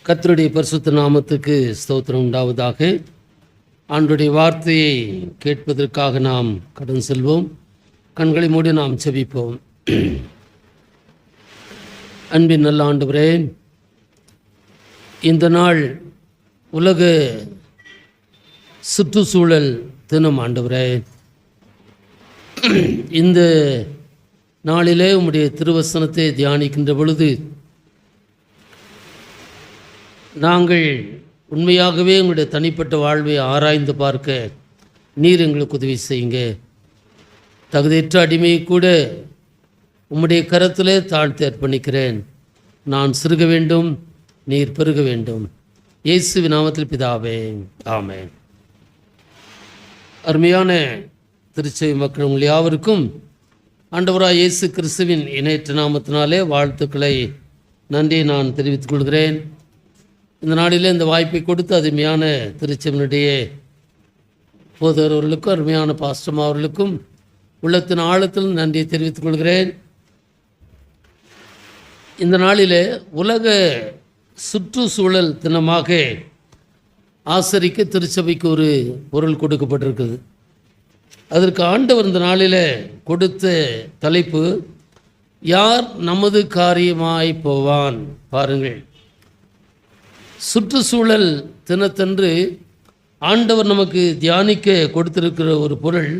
கர்த்தருடைய பரிசுத்த நாமத்துக்கு ஸ்தோத்திரம் உண்டாவதாக. ஆண்டவருடைய வார்த்தையை கேட்பதற்காக நாம் கடன் செல்வோம். கண்களை மூடி நாம் செபிப்போம். அன்பின் நல்ல ஆண்டவரே, இந்த நாள் உலக சுற்றுச்சூழல் தினம். ஆண்டவரே, இந்த நாளிலே உம்முடைய திருவசனத்தை தியானிக்கின்ற பொழுது நாங்கள் உண்மையாகவே உங்களுடைய தனிப்பட்ட வாழ்வை ஆராய்ந்து பார்க்க நீர் எங்களுக்கு உதவி செய்யுங்க. தகுதியற்ற அடிமையை கூட உம்முடைய கரத்திலே தாழ்த்தி அர்ப்பணிக்கிறேன். நான் சிறுக வேண்டும், நீர் பெருக வேண்டும். இயேசுவின் நாமத்தில் பிதாவே, ஆமென். அருமையான திருச்சபை மக்கள் உங்கள் யாவருக்கும் ஆண்டவராய் இயேசு கிறிஸ்துவின் இணையற்ற நாமத்தினாலே வாழ்த்துக்களை, நன்றி நான் தெரிவித்துக் கொள்கிறேன். இந்த நாளில் இந்த வாய்ப்பை கொடுத்து அருமையான திருச்சபையினுடைய போதகர்களுக்கும் அருமையான பாஸ்டர் அவர்களுக்கும் உள்ளத்தின் ஆழத்தில் நன்றியை தெரிவித்துக் கொள்கிறேன். இந்த நாளில் உலக சுற்றுச்சூழல் தினமாக ஆசரிக்க திருச்சபைக்கு ஒரு பொருள் கொடுக்கப்பட்டிருக்குது. அதற்கு ஆண்டவர் இந்த நாளில் கொடுத்த தலைப்பு, யார் நமது காரியமாய் போவான். பாருங்கள், சுற்றுச்சூழல் தினத்தன்று ஆண்டவர் நமக்கு தியானிக்க கொடுத்திருக்கிற ஒரு பொருள்,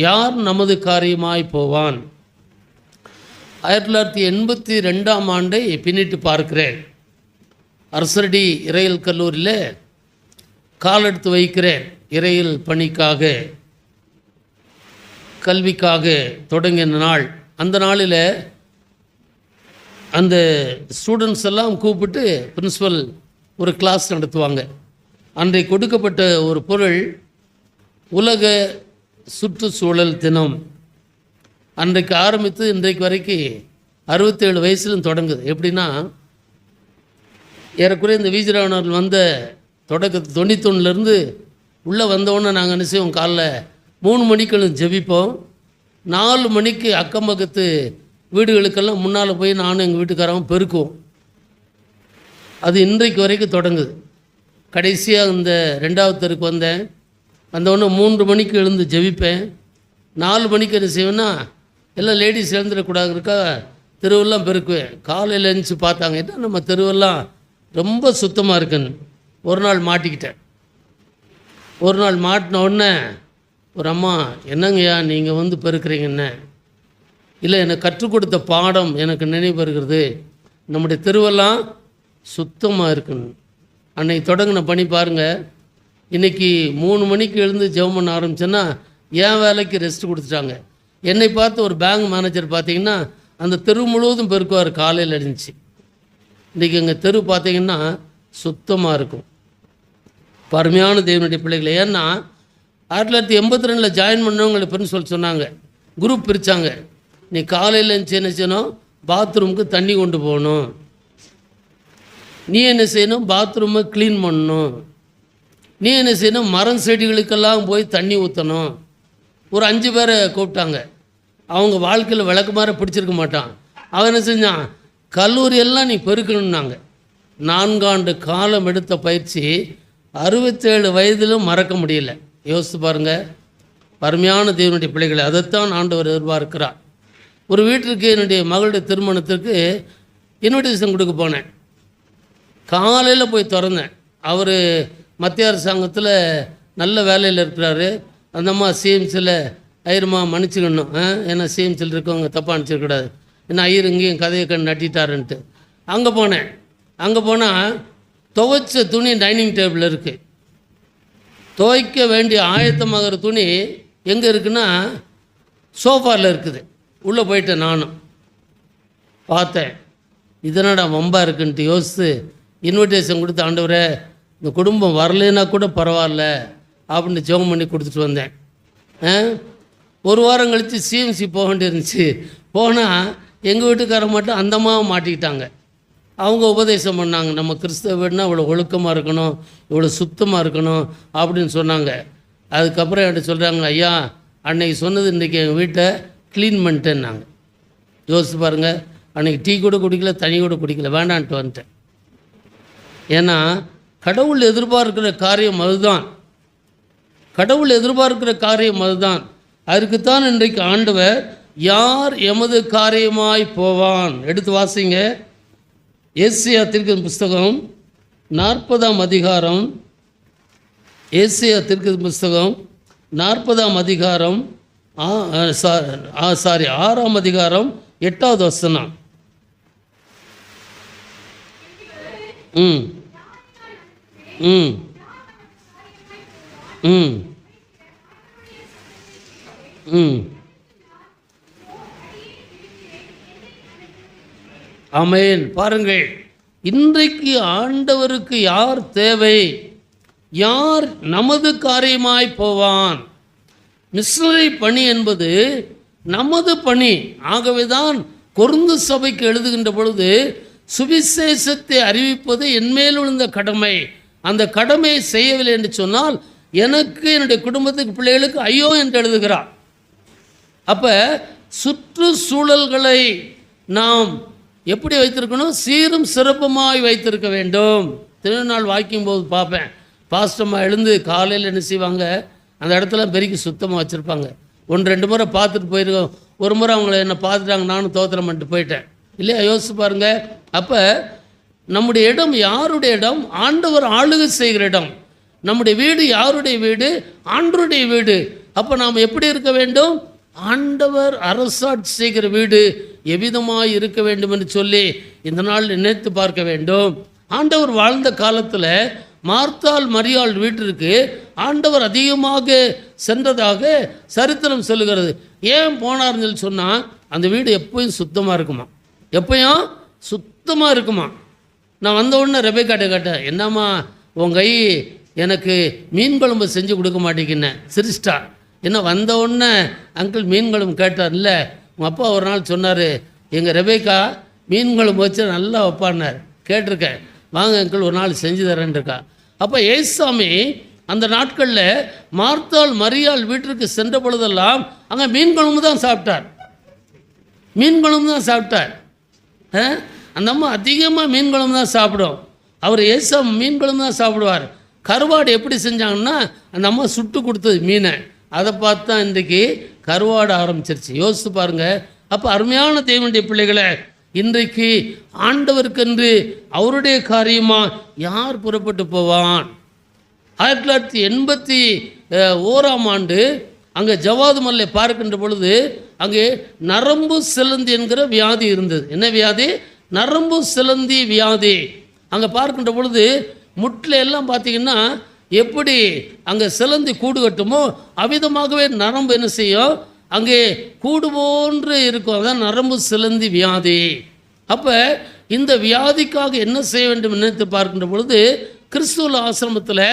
யார் நமது காரியமாய் போவான். 1982ஆம் ஆண்டை பின்னிட்டு பார்க்கிறேன். அரசரடி இறையியல் கல்லூரியில் காலெடுத்து வைக்கிறேன். இறையியல் பணிக்காக, கல்விக்காக தொடங்கின நாள். அந்த நாளில் அந்த ஸ்டூடெண்ட்ஸ் எல்லாம் கூப்பிட்டு பிரின்ஸிபல் ஒரு கிளாஸ் நடத்துவாங்க. அன்றைக்கு கொடுக்கப்பட்ட ஒரு பொருள் உலக சுற்றுச்சூழல் தினம். அன்றைக்கு ஆரம்பித்து இன்றைக்கு வரைக்கும் 67 வயசுலும் தொடங்குது. எப்படின்னா, ஏறக்குறைய இந்த விஜயராவணர்கள் வந்த தொடக்கத்து 91லேருந்து உள்ளே வந்தோடனே நாங்கள் என்ன செய்வோம், காலைல 3 மணிக்கு ஜெபிப்போம். 4 மணிக்கு அக்கம் பக்கத்து வீடுகளுக்கெல்லாம் முன்னால் போய் நானும் எங்கள் வீட்டுக்காரவும் பெருக்குவோம். அது இன்றைக்கு வரைக்கும் தொடங்குது. கடைசியாக இந்த 2வது தெருக்கு வந்தேன். வந்தவுடனே 3 மணிக்கு எழுந்து ஜெபிப்பேன். 4 மணிக்கு என்ன செய்வேன்னா, எல்லாம் லேடிஸ் எழுந்துடக்கூடாதுக்கா தெருவெல்லாம் பெருக்குவேன். காலையில் எழுந்துச்சு பார்த்தாங்க, என்ன நம்ம தெருவெல்லாம் ரொம்ப சுத்தமாக இருக்குன்னு. ஒரு நாள் மாட்டிக்கிட்டேன். ஒரு நாள் மாட்டின உடனே ஒரு அம்மா, என்னங்கய்யா நீங்கள் வந்து பெருக்குறீங்கன்னு. இல்லை, எனக்கு கற்றுக் கொடுத்த பாடம் எனக்கு நினைவு வருகிறது, நம்முடைய தெருவெல்லாம் சுத்தமாக இருக்குன்னு. அன்னைக்கு தொடங்கின பணி பாருங்கள். இன்றைக்கி 3 மணிக்கு எழுந்து ஜெபம் பண்ண ஆரம்பிச்சேன்னா என் வேலைக்கு ரெஸ்ட் கொடுத்துட்டாங்க. என்னை பார்த்து ஒரு பேங்க் மேனேஜர் பார்த்திங்கன்னா அந்த தெரு முழுவதும் பெருக்குவார் காலையில் இருந்துச்சு. இன்றைக்கி எங்கள் தெரு பார்த்திங்கன்னா சுத்தமாக இருக்கும். அருமையான தேவனுடைய பிள்ளைகளை. ஏன்னா 1982 ஜாயின் பண்ணவங்களை பிரின்சிபல் சொன்னாங்க, குரூப் பிரித்தாங்க. நீ காலையில் இருந்துச்சு என்ன செய்யணும், பாத்ரூமுக்கு தண்ணி கொண்டு போகணும். நீ என்ன செய்யணும், பாத்ரூமை க்ளீன் பண்ணணும். நீ என்ன செய்யணும், மரம் செடிகளுக்கெல்லாம் போய் தண்ணி ஊற்றணும். ஒரு 5 பேரை கூப்பிட்டாங்க. அவங்க வாழ்க்கையில் விளக்கு மாற பிடிச்சிருக்க மாட்டான். அவன் என்ன செஞ்சான், கல்லூரியெல்லாம் நீ பெருக்கணுன்னாங்க. 4 ஆண்டு காலம் எடுத்த பயிற்சி 67 வயதிலும் மறக்க முடியல. யோசித்து பாருங்கள். அருமையான தேவனுடைய பிள்ளைகளை, அதைத்தான் ஆண்டவர் எதிர்பார்க்கிறார். ஒரு வீட்டிற்கு என்னுடைய மகளுடைய திருமணத்திற்கு இன்விடேஷன் கொடுக்க போனேன். காலையில் போய் திறந்தேன். அவர் மத்திய அரசாங்கத்தில் நல்ல வேலையில் இருக்கிறாரு. அந்த அம்மா சிஎம்சியில், ஐயருமா மன்னிச்சுக்கணும், ஏன்னா சிஎம்சியில் இருக்கவங்க தப்பாக அனுப்பிச்சிடக்கூடாது, ஏன்னா ஐயர் இங்கேயும் கதையை கண் நட்டிட்டாருன்ட்டு. அங்கே போனேன். அங்கே போனால் துவைச்ச துணி டைனிங் டேபிள் இருக்குது. துவைக்க வேண்டிய ஆயத்தமாகிற துணி எங்கே இருக்குன்னா சோஃபாவில் இருக்குது. உள்ளே போயிட்டேன். நானும் பார்த்தேன், இதனடா வம்பா இருக்குன்ட்டு யோசித்து இன்விடேஷன் கொடுத்து, ஆண்டவரே இந்த குடும்பம் வரலைன்னா கூட பரவாயில்ல அப்படின்னு ஜெபம் பண்ணி கொடுத்துட்டு வந்தேன். 1 வாரம் கழித்து சிஎம்சி போக வேண்டியிருந்துச்சு. போனால் எங்கள் வீட்டுக்கார மட்டும் அந்தமாக மாட்டிக்கிட்டாங்க. அவங்க உபதேசம் பண்ணாங்க, நம்ம கிறிஸ்தவ வீடுனா இவ்வளோ ஒழுக்கமாக இருக்கணும், இவ்வளோ சுத்தமாக இருக்கணும் அப்படின்னு சொன்னாங்க. அதுக்கப்புறம் என்கிட்ட சொல்கிறாங்க, ஐயா அன்னைக்கு சொன்னது இன்றைக்கி எங்கள் வீட்டை க்ளீன் பண்ணிட்டேன்னாங்க. யோசிச்சு பாருங்கள், அன்றைக்கி டீ கூட குடிக்கல, தண்ணி கூட குடிக்கல, வேண்டான்ட்டு வந்துட்டேன். ஏன்னா கடவுள் எதிர்பார்க்கிற காரியம் அதுதான். கடவுள் எதிர்பார்க்கிற காரியம் அதுதான். அதுக்குத்தான் இன்றைக்கு ஆண்டவர் யார் எமது காரியமாய் போவான். எடுத்து வாசிங்க. ஏசியா தீர்க்கதரிசி புஸ்தகம் 40ஆம் அதிகாரம். ஏசியா தீர்க்கதரிசி புஸ்தகம் 40ஆம் அதிகாரம் 6ஆம் அதிகாரம் 8வது வசனம். ம் ம் ம் ம் ஆமென். பாருங்கள், இன்றைக்கு ஆண்டவருக்கு யார் தேவை? யார் நமது காரியமாய் போவான்? மிஷனரி பணி என்பது நமது பணி. ஆகவேதான் கொரிந்து சபைக்கு எழுதுகின்ற பொழுது சுவிசேஷத்தை அறிவிப்பது என்மேல் விழுந்த கடமை. அந்த கடமையை செய்யவில்லை என்று சொன்னால் எனக்கு, என்னுடைய குடும்பத்துக்கு, பிள்ளைகளுக்கு ஐயோ என்று எழுதுகிறார். அப்போ சுற்றுச்சூழல்களை நாம் எப்படி வைத்திருக்கணும்? சீரும் சிறப்புமாய் வைத்திருக்க வேண்டும். திருநாள் வாய்க்கும் போது பார்ப்பேன், பாஸ்டமாக எழுந்து காலையில் என்ன செய்வாங்க, அந்த இடத்துல பெருக்கி சுத்தமாக வச்சுருப்பாங்க. 1-2 முறை பார்த்துட்டு போயிருக்கோம். ஒரு முறை அவங்கள என்னை பார்த்துட்டாங்க, நானும் தோத்திரம் பண்ணிட்டு போயிட்டேன் இல்லையா? யோசிச்சு பாருங்கள். அப்போ நம்முடைய இடம் யாருடைய இடம்? ஆண்டவர் ஆளுகை செய்கிற இடம். நம்முடைய வீடு யாருடைய வீடு? ஆண்டவருடைய வீடு. அப்போ நாம் எப்படி இருக்க வேண்டும்? ஆண்டவர் அரசாட்சி செய்கிற வீடு எவ்விதமாய் இருக்க வேண்டும் என்று சொல்லி இந்த நாள் நினைத்து பார்க்க வேண்டும். ஆண்டவர் வாழ்ந்த காலத்தில் மார்த்தாள் மரியாள் வீட்டிற்கு ஆண்டவர் அதிகமாக சென்றதாக சரித்திரம் சொல்லுகிறது. ஏன் போனார்னு சொல்லி சொன்னால், அந்த வீடு எப்பயும் சுத்தமாக இருக்குமா, எப்பயும் சுத்தமாக இருக்குமா. நான் வந்த உடனே ரெபேக்காட்ட கேட்டேன், என்னம்மா உன் கை எனக்கு மீன் குழம்பு செஞ்சு கொடுக்க மாட்டேங்கினேன். சிரிச்சிட்டா. என்ன வந்த உடனே அங்கிள் மீன் குழம்பு கேட்டார். இல்லை, உங்கள் அப்பா ஒரு நாள் சொன்னார், எங்கள் ரெபேக்கா மீன் குழம்பு வச்சு நல்லா வைப்பான்னார். கேட்டிருக்கேன், வாங்க அங்கிள் ஒரு நாள் செஞ்சு தரேன் இருக்கா. அப்போ ஏசாமி அந்த நாட்களில் மார்த்தாள் மரியாள் வீட்டிற்கு சென்ற பொழுதெல்லாம் அங்கே மீன் குழம்பு தான் சாப்பிட்டார். மீன் குழம்பு தான் சாப்பிட்டார். அந்த அம்மா அதிகமாக மீன் குழம்பு தான் சாப்பிடும். அவர் ஏசா மீன் குழம்பு தான் சாப்பிடுவார். கருவாடு எப்படி செஞ்சாங்கன்னா, அந்த அம்மா சுட்டு கொடுத்தது மீனை, அதை பார்த்து தான் இன்றைக்கு கருவாடு ஆரம்பிச்சிருச்சு. யோசித்து பாருங்கள். அப்போ அருமையான தேவனுடைய பிள்ளைகளை, இன்றைக்கு ஆண்டவருக்கென்று அவருடைய காரியமாக யார் புறப்பட்டு போவான்? 1981ஆம் ஆண்டு அங்கே ஜவாது மல்லை பார்க்கின்ற பொழுது அங்கே நரம்பு சிலந்தி என்கிற வியாதி இருந்தது. என்ன வியாதி? நரம்பு சிலந்தி வியாதி. அங்கே பார்க்கின்ற பொழுது முட்டில் எல்லாம் பார்த்திங்கன்னா எப்படி அங்கே சிலந்தி கூடு கட்டுமோ அவ்விதமாகவே நரம்பு என்ன செய்யும், அங்கே கூடு போன்று இருக்கும். அதான் நரம்பு சிலந்தி வியாதி. அப்போ இந்த வியாதிக்காக என்ன செய்ய வேண்டும் நினைத்து பார்க்கின்ற பொழுது கிறிஸ்துவ ஆசிரமத்தில்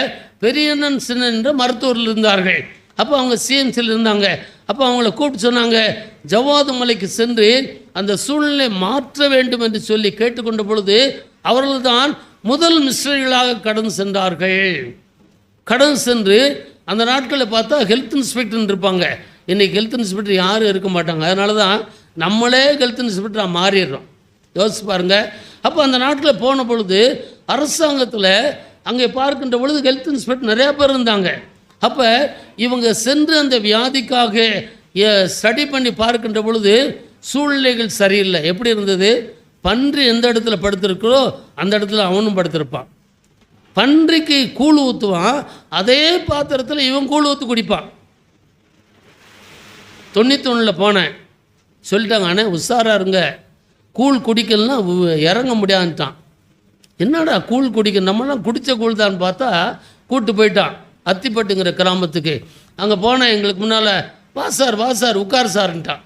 பெரியண்ணன் சின்னன் என்ற மருத்துவர்கள் இருந்தார்கள். அப்போ அவங்க சிஎம்சியில் இருந்தாங்க. அப்போ அவங்கள கூப்பிட்டு சொன்னாங்க, ஜவாது மலைக்கு சென்று அந்த சூழ்நிலை மாற்ற வேண்டும் என்று சொல்லி கேட்டுக்கொண்ட பொழுது அவர்கள்தான் முதல் மிஷனரிகளாக கடந்து சென்றார்கள். கடந்து சென்று அந்த நாட்களில் பார்த்தா ஹெல்த் இன்ஸ்பெக்டர் இருப்பாங்க. இன்றைக்கி ஹெல்த் இன்ஸ்பெக்டர் யாரும் இருக்க மாட்டாங்க. அதனால தான் நம்மளே ஹெல்த் இன்ஸ்பெக்டராக மாறிடுறோம். யோசிச்சு பாருங்கள். அப்போ அந்த நாட்டில் போன பொழுது அரசாங்கத்தில் அங்கே பார்க்கின்ற பொழுது ஹெல்த் இன்ஸ்பெக்டர் நிறையா பேர் இருந்தாங்க. அப்போ இவங்க சென்று அந்த வியாதிக்காக ஸ்டடி பண்ணி பார்க்கின்ற பொழுது சூழ்நிலைகள் சரியில்லை. எப்படி இருந்தது? பன்றி எந்த இடத்துல படுத்திருக்கிறோ அந்த இடத்துல அவனும் படுத்திருப்பான். பன்றிக்கு கூழ் ஊற்றுவான், அதே பாத்திரத்தில் இவன் கூழ் ஊற்றி குடிப்பான். 91 போனேன், சொல்லிட்டாங்க, அண்ணே உஷாராக இருங்க, கூழ் குடிக்கலன்னா இறங்க முடியாதுன்ட்டான். என்னடா கூழ் குடிக்க, நம்மளாம் குடித்த கூழ் தான் பார்த்தா கூப்பிட்டு போயிட்டான் அத்திப்பட்டுங்கிற கிராமத்துக்கு. அங்கே போனேன், எங்களுக்கு முன்னால் வா சார் உட்கார் சார்ன்ட்டான்.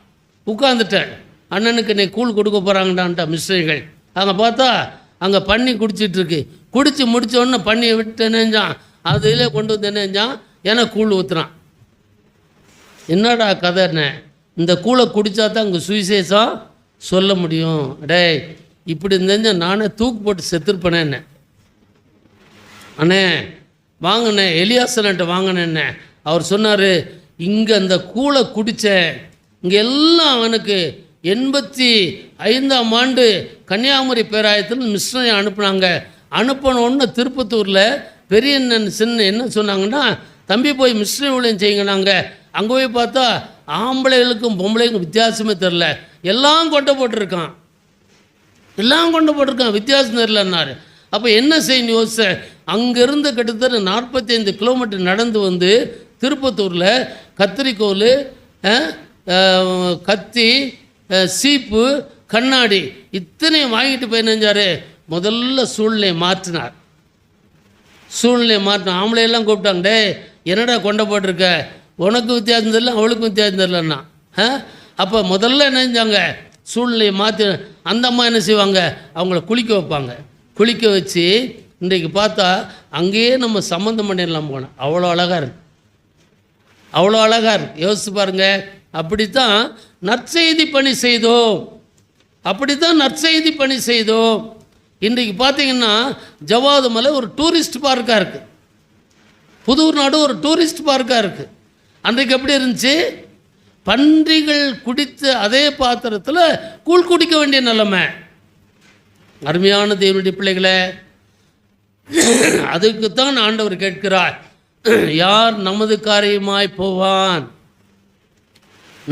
உட்காந்துட்டேன். அண்ணனுக்கு இன்னைக்கு கூழ் கொடுக்க போகிறாங்கடான்ட்டா மிஸ்டரிகள். அங்கே பார்த்தா அங்கே பண்ணி குடிச்சிட்ருக்கு. குடித்து முடித்தோடனே பண்ணியை விட்டு என்னஞ்சான், அதிலே கொண்டு வந்து என்னஞ்சான், எனக்கு கூழ் ஊற்றுறான். என்னடா கதைன்னு, இந்த கூழை குடித்தா தான் அங்கே சுவிசேஷம் சொல்ல முடியும். அடே இப்படி இருந்தேன் நானே தூக்கு போட்டு செத்துருப்பேனே. என்ன அண்ணே வாங்கினேன், எலியாசன்ட்ட வாங்கினேன்ன. அவர் சொன்னார், இங்கே அந்த கூழை குடித்தேன், இங்கே எல்லாம் அவனுக்கு 85ஆம் ஆண்டு கன்னியாகுமரி பேராயத்தில் மிஷனரி அனுப்புனாங்க. அனுப்பணுன்னு திருப்பத்தூரில் பெரிய சின்ன என்ன சொன்னாங்கன்னா, தம்பி போய் மிஷினரி ஊழியம் செய்யுங்க. நாங்கள் அங்கே போய் பார்த்தா ஆம்பளைகளுக்கும் பொம்பளைக்கும் வித்தியாசமே தெரில, எல்லாம் கொண்டு போட்டிருக்கான், வித்தியாசம் தெரிலன்னாரு. அப்போ என்ன செய்யணும் யோசிச்சேன். அங்கேருந்து கிட்டத்தட்ட 45 கிலோமீட்டர் நடந்து வந்து திருப்பத்தூரில் கத்திரிக்கோல், கத்தி, சீப்பு, கண்ணாடி இத்தனையும் வாங்கிட்டு போய் நினைஞ்சார். முதல்ல சூழ்நிலையை மாற்றினார். ஆம்பளையெல்லாம் கூப்பிட்டாங்க, டே என்னடா கொண்ட போட்டிருக்க, உனக்கு வித்தியாசம் தெரியல அவளுக்கும் வித்தியாசம் தெரியலன்னா. அப்போ முதல்ல என்ன செஞ்சாங்க, சூழ்நிலையை மாற்றி அந்த அம்மா என்ன செய்வாங்க, அவங்கள குளிக்க வைப்பாங்க. குளிக்க வச்சு இன்றைக்கு பார்த்தா அங்கேயே நம்ம சம்மந்தம் பண்ணிடலாம் போனோம். அவ்வளோ அழகாக இருக்குது, யோசிச்சு பாருங்கள். அப்படித்தான் நற்செய்தி பணி செய்தோம். இன்றைக்கு பார்த்தீங்கன்னா ஜவ்வாது மலை ஒரு டூரிஸ்ட் பார்க்காக இருக்குது, புதூர் நாடு ஒரு டூரிஸ்ட் பார்க்காக இருக்குது. அன்றைக்கு எப்படி இருந்துச்சு, பன்றிகள் குடித்த அதே பாத்திரத்தில் கூழ் குடிக்க வேண்டிய நிலைமை. அருமையான தேவனுடைய பிள்ளைகளே, அதுக்குத்தான் ஆண்டவர் கேட்கிறார், யார் நமது காரியமாய் போவான்.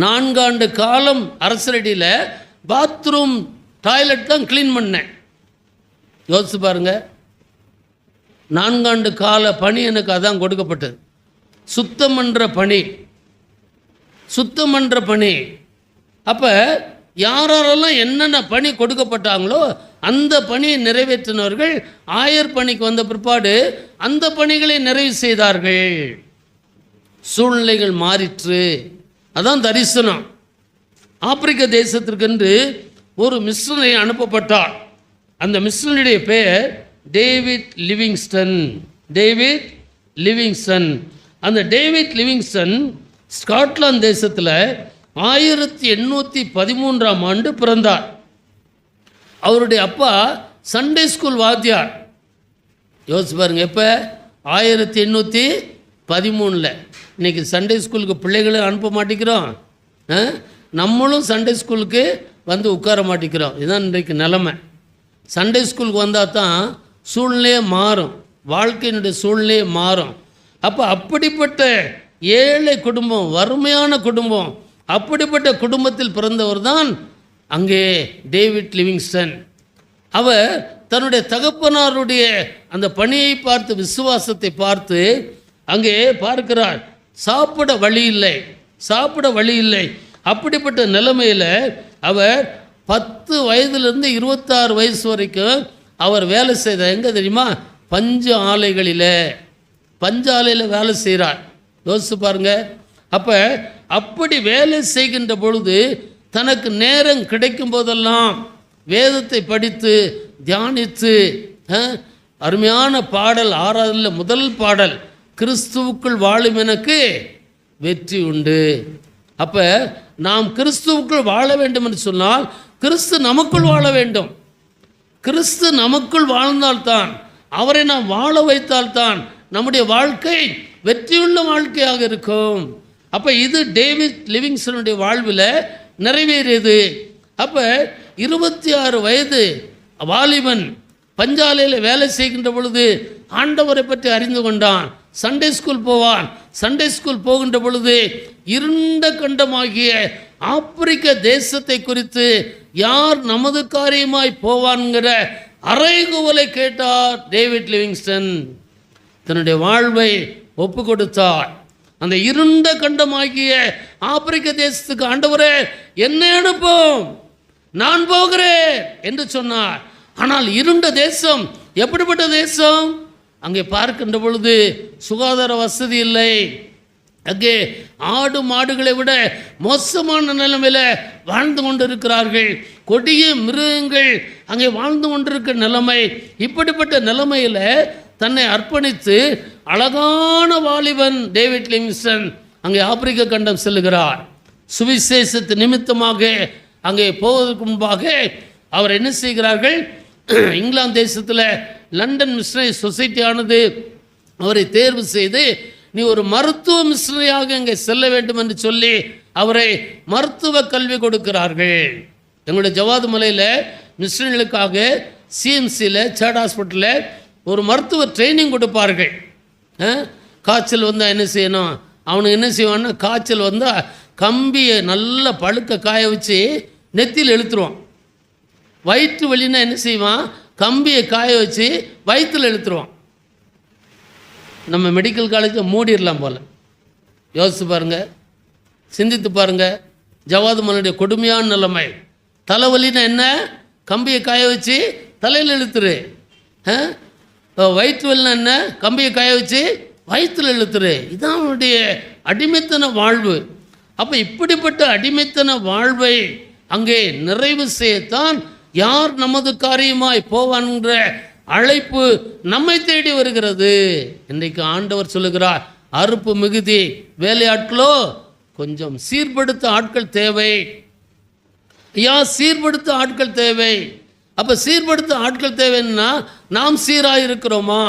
4 ஆண்டு காலம் அரசரடியில் பாத்ரூம் டாய்லெட் தான் க்ளீன் பண்ணேன். யோசிச்சு பாருங்க, 4 ஆண்டு கால பணி எனக்கு அதான் கொடுக்கப்பட்டது. சுத்தம் பண்ணுற பணி. அப்போ யாரெல்லாம் என்னென்ன பணி கொடுக்கப்பட்டாங்களோ அந்த பணியை நிறைவேற்றினவர்கள் ஆயர் பணிக்கு வந்த பிற்பாடு அந்த பணிகளை நிறைவு செய்தார்கள். சூழ்நிலைகள் மாறிற்று, அதான் தரிசனம். ஆப்பிரிக்க தேசத்திற்கென்று ஒரு மிஷனரி அனுப்பப்பட்டார். அந்த மிஷனரியுடைய பெயர் டேவிட் லிவிங்ஸ்டன். அந்த டேவிட் லிவிங்ஸ்டன் ஸ்காட்லாந்து தேசத்தில் 1813ஆம் ஆண்டு பிறந்தார். அவருடைய அப்பா சண்டே ஸ்கூல் வாத்தியார். யோசிச்சு பாருங்க, எப்போ 1813. இன்றைக்கி சண்டே ஸ்கூலுக்கு பிள்ளைகளை அனுப்ப மாட்டேங்கிறோம், நம்மளும் சண்டே ஸ்கூலுக்கு வந்து உட்கார மாட்டேங்கிறோம். இதுதான் இன்றைக்கு நிலைமை. சண்டே ஸ்கூலுக்கு வந்தால் தான் சூழ்நிலையே மாறும், வாழ்க்கையினுடைய சூழ்நிலையே மாறும். அப்போ அப்படிப்பட்ட ஏழை குடும்பம், வறுமையான குடும்பம், அப்படிப்பட்ட குடும்பத்தில் பிறந்தவர் தான் அங்கே டேவிட் லிவிங்ஸ்டன். அவர் தன்னுடைய தகப்பனாருடைய அந்த பணியை பார்த்து, விசுவாசத்தை பார்த்து அங்கே பார்க்கிறார், சாப்பிட வழி இல்லை. அப்படிப்பட்ட நிலைமையில் அவர் 10 வயதிலிருந்து 26 வயசு வரைக்கும் அவர் வேலை செய்தார். எங்கே தெரியுமா, பஞ்சு ஆலையில் வேலை செய்கிறார். யோசிச்சு பாருங்க. அப்போ அப்படி வேலை செய்கின்ற பொழுது தனக்கு நேரம் கிடைக்கும் போதெல்லாம் வேதத்தை படித்து தியானித்து, அருமையான பாடல், ஆறாவதில் முதல் பாடல், கிறிஸ்துவுக்குள் வாழும் எனக்கு வெற்றி உண்டு. அப்போ நாம் கிறிஸ்துவுக்குள் வாழ வேண்டும் என்று சொன்னால் கிறிஸ்து நமக்குள் வாழ வேண்டும். கிறிஸ்து நமக்குள் வாழ்ந்தால்தான், அவரை நாம் வாழ வைத்தால்தான் நம்முடைய வாழ்க்கை வெற்றியுள்ள வாழ்க்கையாக இருக்கும். அப்போ இது டேவிட் லிவிங்ஸ்டனுடைய வாழ்வில் நிறைவேறியது. அப்போ 26 வயது வாலிபன் பஞ்சாலையில் வேலை செய்கின்ற பொழுது ஆண்டவரை பற்றி அறிந்து கொண்டான். சண்டே ஸ்கூல் போவான். சண்டே ஸ்கூல் போகின்ற பொழுது இருண்ட கண்டமாகிய ஆப்பிரிக்க தேசத்தை குறித்து யார் நமது காரியமாய் போவான்கிற அறைகூவலை கேட்டார் டேவிட் லிவிங்ஸ்டன். தன்னுடைய வாழ்வை ஒப்பு கொடுத்தார். அந்த இருண்ட கண்டமாகிய ஆப்பிரிக்க தேசத்துக்கு ஆண்டவரே என்னை அனுப்பும், நான் போகிறேன் என்று சொன்னார். ஆனால் இருண்ட தேசம், எப்படிப்பட்ட தேசம்? அங்கே பார்க்கின்ற பொழுது சுகாதார வசதி இல்லை. அங்கே ஆடு மாடுகளை விட மோசமான நிலைமையில் வாழ்ந்து கொண்டிருக்கிறார்கள். கொடிய மிருகங்கள் அங்கே வாழ்ந்து கொண்டிருக்கிற நிலைமை. இப்படிப்பட்ட நிலைமையில் தன்னை அர்ப்பணித்து அழகான வாலிபன் டேவிட் லிவிங்ஸ்டன் அங்கே ஆப்பிரிக்க கண்டம் செல்லுகிறார். சுவிசேஷத்து நிமித்தமாக அங்கே போவதற்கு முன்பாக அவர் என்ன செய்கிறார்கள், இங்கிலாந்து தேசத்தில் லண்டன் மிஷனரி சொசைட்டியானது அவரை தேர்வு செய்து, நீ ஒரு மருத்துவ மிஷனரியாக இங்கே செல்ல வேண்டும் என்று சொல்லி அவரை மருத்துவ கல்வி கொடுக்கிறார்கள். எங்களுடைய ஜவ்வாது மலையில் மிஷனரிகளுக்காக சிஎம்சியில் சேட் ஹாஸ்பிட்டலில் ஒரு மருத்துவ ட்ரைனிங் கொடுப்பார்கள். காய்ச்சல் வந்தால் என்ன செய்யணும், அவனுக்கு என்ன செய்வான்னா, காய்ச்சல் வந்தால் கம்பியை நல்லா பழுக்க காய வச்சு நெத்தியில் இழுத்துருவான். வயிற்று வலின்னா என்ன செய்வான், கம்பியை காய வச்சு வயிற்றில் இழுத்துருவான். நம்ம மெடிக்கல் காலேஜை மூடிடலாம் போல். யோசித்து பாருங்கள், சிந்தித்து பாருங்கள். ஜவாது மலனுடைய கொடுமையான நிலைமை. தலைவலின்னா என்ன, கம்பியை காய வச்சு தலையில் இழுத்துரு. வயிற்று வலினா என்ன, கம்பியை காய வச்சு வயிற்றில் இழுத்துரு. இதுதான் அவனுடைய அடிமைத்தன வாழ்வு. அப்போ இப்படிப்பட்ட அடிமைத்தன வாழ்வை அங்கே நிறைவு செய்யத்தான் யார் நமது காரியமாய் போவான்கிற அழைப்பு நம்மை தேடி வருகிறது. இன்றைக்கு ஆண்டவர் சொல்லுகிறார், அறுப்பு மிகுதி, வேலையாட்களோ கொஞ்சம். சீர்படுத்த ஆட்கள் தேவை ஐயா, சீர்படுத்த ஆட்கள் தேவை. அப்போ சீர்படுத்த ஆட்கள் தேவைன்னா நாம் சீராக இருக்கிறோமா,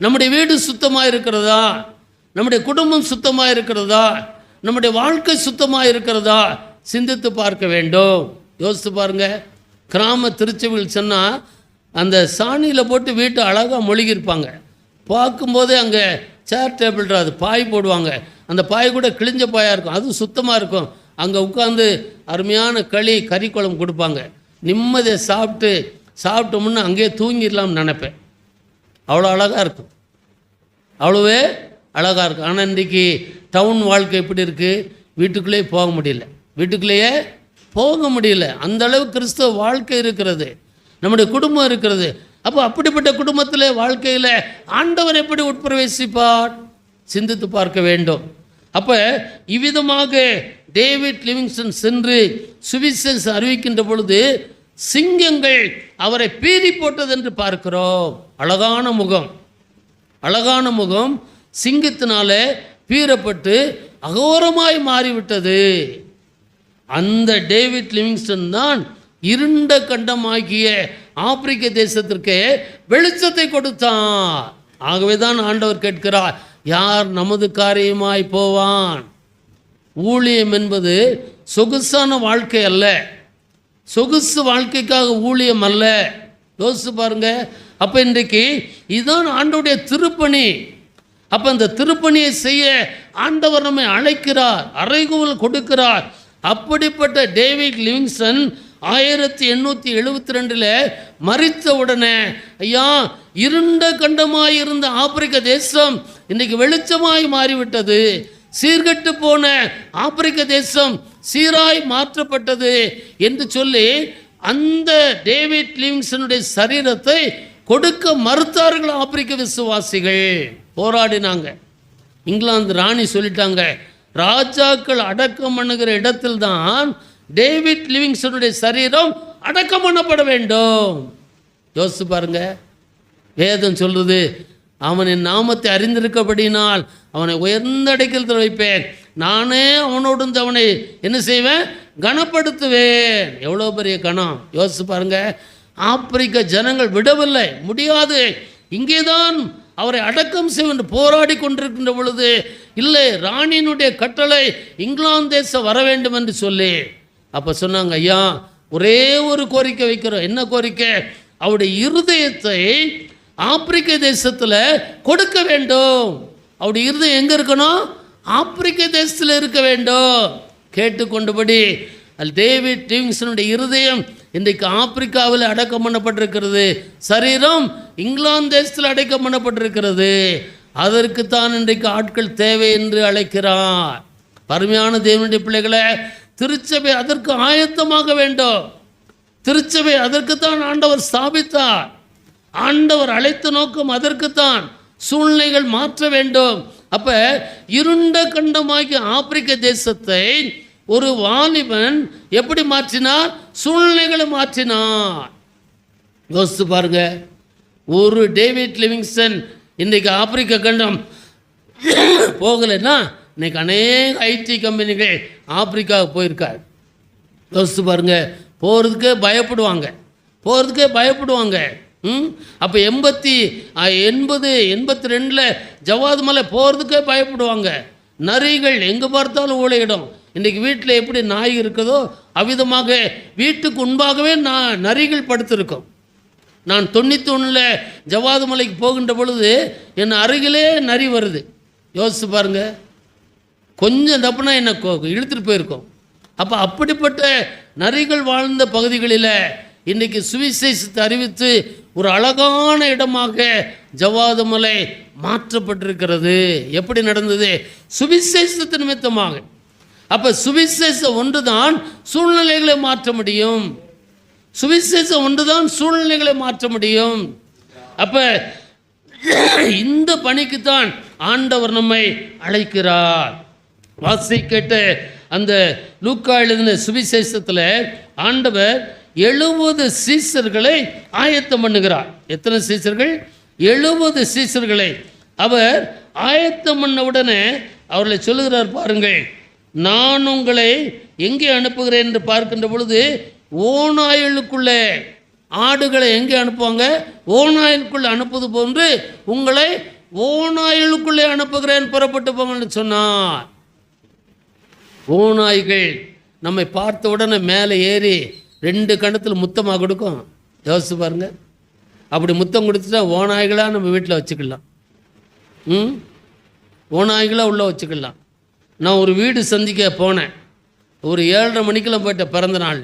நம்முடைய வீடு சுத்தமாக இருக்கிறதா, நம்முடைய குடும்பம் சுத்தமாக இருக்கிறதா, நம்முடைய வாழ்க்கை சுத்தமாக இருக்கிறதா சிந்தித்து பார்க்க வேண்டும். யோசித்து பாருங்கள். கிராம திருச்சபையில் சொன்னால் அந்த சாணியில் போட்டு வீட்டை அழகாக மொழிகிருப்பாங்க. பார்க்கும்போதே அங்கே சேர் டேபிள் அது பாய் போடுவாங்க. அந்த பாய் கூட கிழிஞ்ச பாயாக இருக்கும், அதுவும் சுத்தமாக இருக்கும். அங்கே உட்காந்து அருமையான கறி குழம்பு கொடுப்பாங்க. நிம்மதியை சாப்பிட்டோம்னா அங்கேயே தூங்கிடலாம்னு நினைப்பேன். அவ்வளோ அழகாக இருக்கும், அவ்வளோவே அழகாக இருக்கும். ஆனால் இன்றைக்கி டவுன் வாழ்க்கை எப்படி இருக்குது, வீட்டுக்குள்ளேயே போக முடியல, வீட்டுக்குள்ளேயே போக முடியல. அந்தளவு கிறிஸ்தவ வாழ்க்கை இருக்கிறது, நம்முடைய குடும்பம் இருக்கிறது. அப்போ அப்படிப்பட்ட குடும்பத்தில் வாழ்க்கையில் ஆண்டவர் எப்படி உட்பிரவேசிப்பார் சிந்தித்து பார்க்க வேண்டும். அப்போ இவ்விதமாக டேவிட் லிவிங்ஸ்டன் சென்று சுவிசேஷம் அறிவிக்கின்ற பொழுது சிங்கங்கள் அவரை பீறி போட்டது என்று பார்க்கிறோம். அழகான முகம், அழகான முகம் சிங்கத்தினால பீறப்பட்டு அகோரமாய் மாறிவிட்டது. அந்த டேவிட் லிவிங்ஸ்டன் தான் இருண்ட கண்டமாகிய ஆப்பிரிக்க தேசத்திற்கு வெளிச்சத்தை கொடுத்தான். ஆகவே தான் ஆண்டவர் கேட்கிறார், யார் நமது காரியமாய் போவான்? ஊழியம் என்பது சொகுசான வாழ்க்கை அல்ல, சொகுசு வாழ்க்கைக்காக ஊழியம் அல்ல. யோசிச்சு பாருங்க. அப்போ இன்றைக்கு இதுதான் ஆண்டவருடைய திருப்பணி. அப்போ அந்த திருப்பணியை செய்ய ஆண்டவர் நம்மை அழைக்கிறார், அறைகூவல் கொடுக்கிறார். அப்படிப்பட்ட டேவிட் லிவிங்ஸ்டன் 1872 மரித்த உடனே, ஐயா, இருண்ட கண்டமாயிருந்த ஆப்பிரிக்க தேசம் இன்றைக்கு வெளிச்சமாய் மாறிவிட்டது. சீர்கட்டு போன ஆப்பிரிக்க தேசம் சீராய் மாற்றப்பட்டது என்று சொல்லி அந்த டேவிட் லிவிங்ஸ்டனுடைய சரீரத்தை கொடுக்க மறுத்தார்கள் ஆப்பிரிக்க விசுவாசிகள். போராடினாங்க. இங்கிலாந்து ராணி சொல்லிட்டாங்க, ராஜாக்கள் அடக்கம் பண்ணுகிற இடத்தில் தான் டேவிட் லிவிங்ஸ்டனுடைய சரீரம் அடக்கம் பண்ணப்பட வேண்டும். யோசிச்சு பாருங்க. வேதம் சொல்லுது, அவன் என் நாமத்தை அறிந்திருக்கபடினால் அவனை உயர்ந்த அடைக்கலத்தில் வைப்பேன், நானே அவனோடு அவனை என்ன செய்வேன், கனப்படுத்துவேன். எவ்வளோ பெரிய கணம் யோசிச்சு பாருங்க. ஆப்பிரிக்க ஜனங்கள் விடவில்லை, முடியாது, இங்கேதான் அவரை அடக்கம் செய்வென்று போராடி கொண்டிருக்கின்ற பொழுது, இல்லை, ராணியினுடைய கட்டளை இங்கிலாந்து தேசம் வர வேண்டும் என்று சொல்லி அப்போ சொன்னாங்க, ஐயா, ஒரே ஒரு கோரிக்கை வைக்கிறோம். என்ன கோரிக்கை? அவருடைய இருதயத்தை ஆப்பிரிக்க தேசத்தில் கொடுக்க வேண்டும். அவருடைய இருதயம் எங்கே இருக்கணும்? ஆப்பிரிக்க தேசத்தில் இருக்க வேண்டும். கேட்டுக்கொண்டபடி டேவிட் லிவிங்ஸ்டனுடைய இருதயம் இன்றைக்கு ஆப்பிரிக்காவில் அடக்கம் பண்ணப்பட்டிருக்கிறது, சரீரம் இங்கிலாந்து தேசத்தில் அடக்கம் பண்ணப்பட்டிருக்கிறது. அதற்குத்தான் இன்றைக்கு ஆட்கள் தேவை என்று அழைக்கிறார். அருமையான தேவனுடைய பிள்ளைகளை, திருச்சபை அதற்கு ஆயத்தமாக வேண்டும். திருச்சபை அதற்குத்தான் ஆண்டவர் ஸ்தாபித்தார். ஆண்டவர் அழைத்த நோக்கம் அதற்குத்தான். சூழ்நிலைகள் மாற்ற வேண்டும். அப்ப இருண்ட கண்டமாகிய ஆப்பிரிக்க தேசத்தை ஒரு வாலிபன் எப்படி மாற்றினார்? சூழ்நிலைகளை மாற்றினார். யோசித்து பாருங்க. ஒரு டேவிட் லிவிங்ஸ்டன் இன்றைக்கு ஆப்பிரிக்க கண்டம் போகலைன்னா இன்னைக்கு அநேக ஐடி கம்பெனிகள் ஆப்பிரிக்காவுக்கு போயிருக்காரு. யோசித்து பாருங்க. போகிறதுக்கே பயப்படுவாங்க. அப்போ 82 ஜவாது மலை போகிறதுக்கே பயப்படுவாங்க. நரிகள் எங்கே பார்த்தாலும் ஊழையிடும். இன்றைக்கி வீட்டில் எப்படி நாய் இருக்குதோ அவ்விதமாக வீட்டுக்கு முன்பாகவே நரிகள் படுத்திருக்கும். நான் 91 ஜவாது மலைக்கு போகின்ற பொழுது என் அருகிலே நரி வருது. யோசிச்சு பாருங்க, கொஞ்சம் தப்புனா என்னை இழுத்துட்டு போயிருக்கோம். அப்போ அப்படிப்பட்ட நரிகள் வாழ்ந்த பகுதிகளில் இன்றைக்கி சுவிசேஷத்தை அறிவித்து ஒரு அழகான இடமாக ஜவாது மலை மாற்றப்பட்டிருக்கிறது. எப்படி நடந்தது? சுவிசேஷத்து நிமித்தமாக. அப்போ சுவிசேஷம் ஒன்று தான் சூழ்நிலைகளை மாற்ற முடியும். சுவிசேஷம் ஒன்று தான் சூழ்நிலைகளை மாற்ற முடியும். அப்போ இந்த பணிக்குத்தான் ஆண்டவர் நம்மை அழைக்கிறார். வாசி கேட்ட அந்த லூக்கா எழுதின சுவிசேஷத்தில் ஆண்டவர் 70 சீசர்களை ஆயத்தம் பண்ணுகிறார். எத்தனை சீசர்கள்? 70 சீசர்களை அவர் ஆயத்தம் பண்ண உடனே அவர்களை சொல்லுகிறார், பாருங்கள், நான் உங்களை எங்கே அனுப்புகிறேன் என்று பார்க்கின்ற பொழுது ஓநாய்களுக்குள்ளே, ஆடுகளை எங்கே அனுப்புவாங்க? ஓநாய்களுக்குள்ளே அனுப்புவது போன்று உங்களை ஓநாய்களுக்குள்ளே அனுப்புகிறேன், புறப்பட்டு போங்கன்னு சொன்னார். ஓநாய்கள் நம்மை பார்த்த உடனே மேலே ஏறி 2 கணத்தில் முத்தமாக கொடுக்கும். யோசிச்சு பாருங்க. அப்படி முத்தம் கொடுத்துட்டா ஓநாய்களாக நம்ம வீட்டில் வச்சுக்கலாம். ஓநாய்களாக உள்ளே வச்சுக்கலாம். நான் ஒரு வீடு சந்திக்க போனேன். ஒரு 7:30 மணிக்கெல்லாம் போயிட்டேன், பிறந்த நாள்.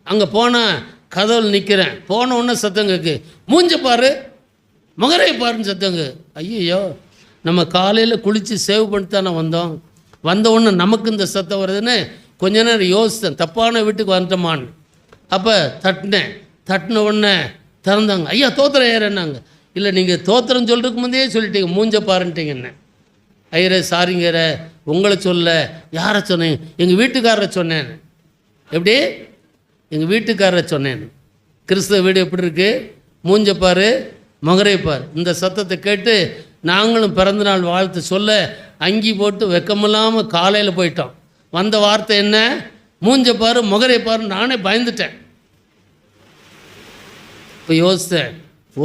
அங்கே போனால் கதவுல நிற்கிறேன். போன உடனே சத்தங்குக்கு, மூஞ்ச பாரு, முகரை பாருன்னு சத்தங்கு. ஐயோ, நம்ம காலையில் குளித்து சேவ் பண்ணிட்டு தானே வந்தோம். வந்த உடனே நமக்கு இந்த சத்தம் வருதுன்னு கொஞ்ச நேரம் யோசித்தேன், தப்பான வீட்டுக்கு வந்துட்டோமான்னு. அப்போ தட்டின உடனே திறந்தாங்க. ஐயா தோத்திரம் ஏறன்னாங்க. இல்லை, நீங்கள் தோத்திரம் சொல்கிறதுக்கு முந்தையே சொல்லிட்டீங்க, மூஞ்ச பாருன்ட்டீங்க. என்ன ஐயரே, சாரிங்கிற, உங்களை சொல்ல, யாரை சொன்னேன்? எங்கள் வீட்டுக்காரரை சொன்னேன். எப்படி? எங்கள் வீட்டுக்காரரை சொன்னேன். கிறிஸ்தவ வீடு எப்படி இருக்குது? மூஞ்சப்பார், முகரைப்பார். இந்த சத்தத்தை கேட்டு நாங்களும் பிறந்தநாள் வாழ்த்து சொல்ல அங்கி போட்டு வெக்கமில்லாமல் காலையில் போயிட்டோம். வந்த வார்த்தை என்ன? மூஞ்சப்பார், முகரைப்பார். நானே பயந்துட்டேன். இப்போ யோசித்தேன்,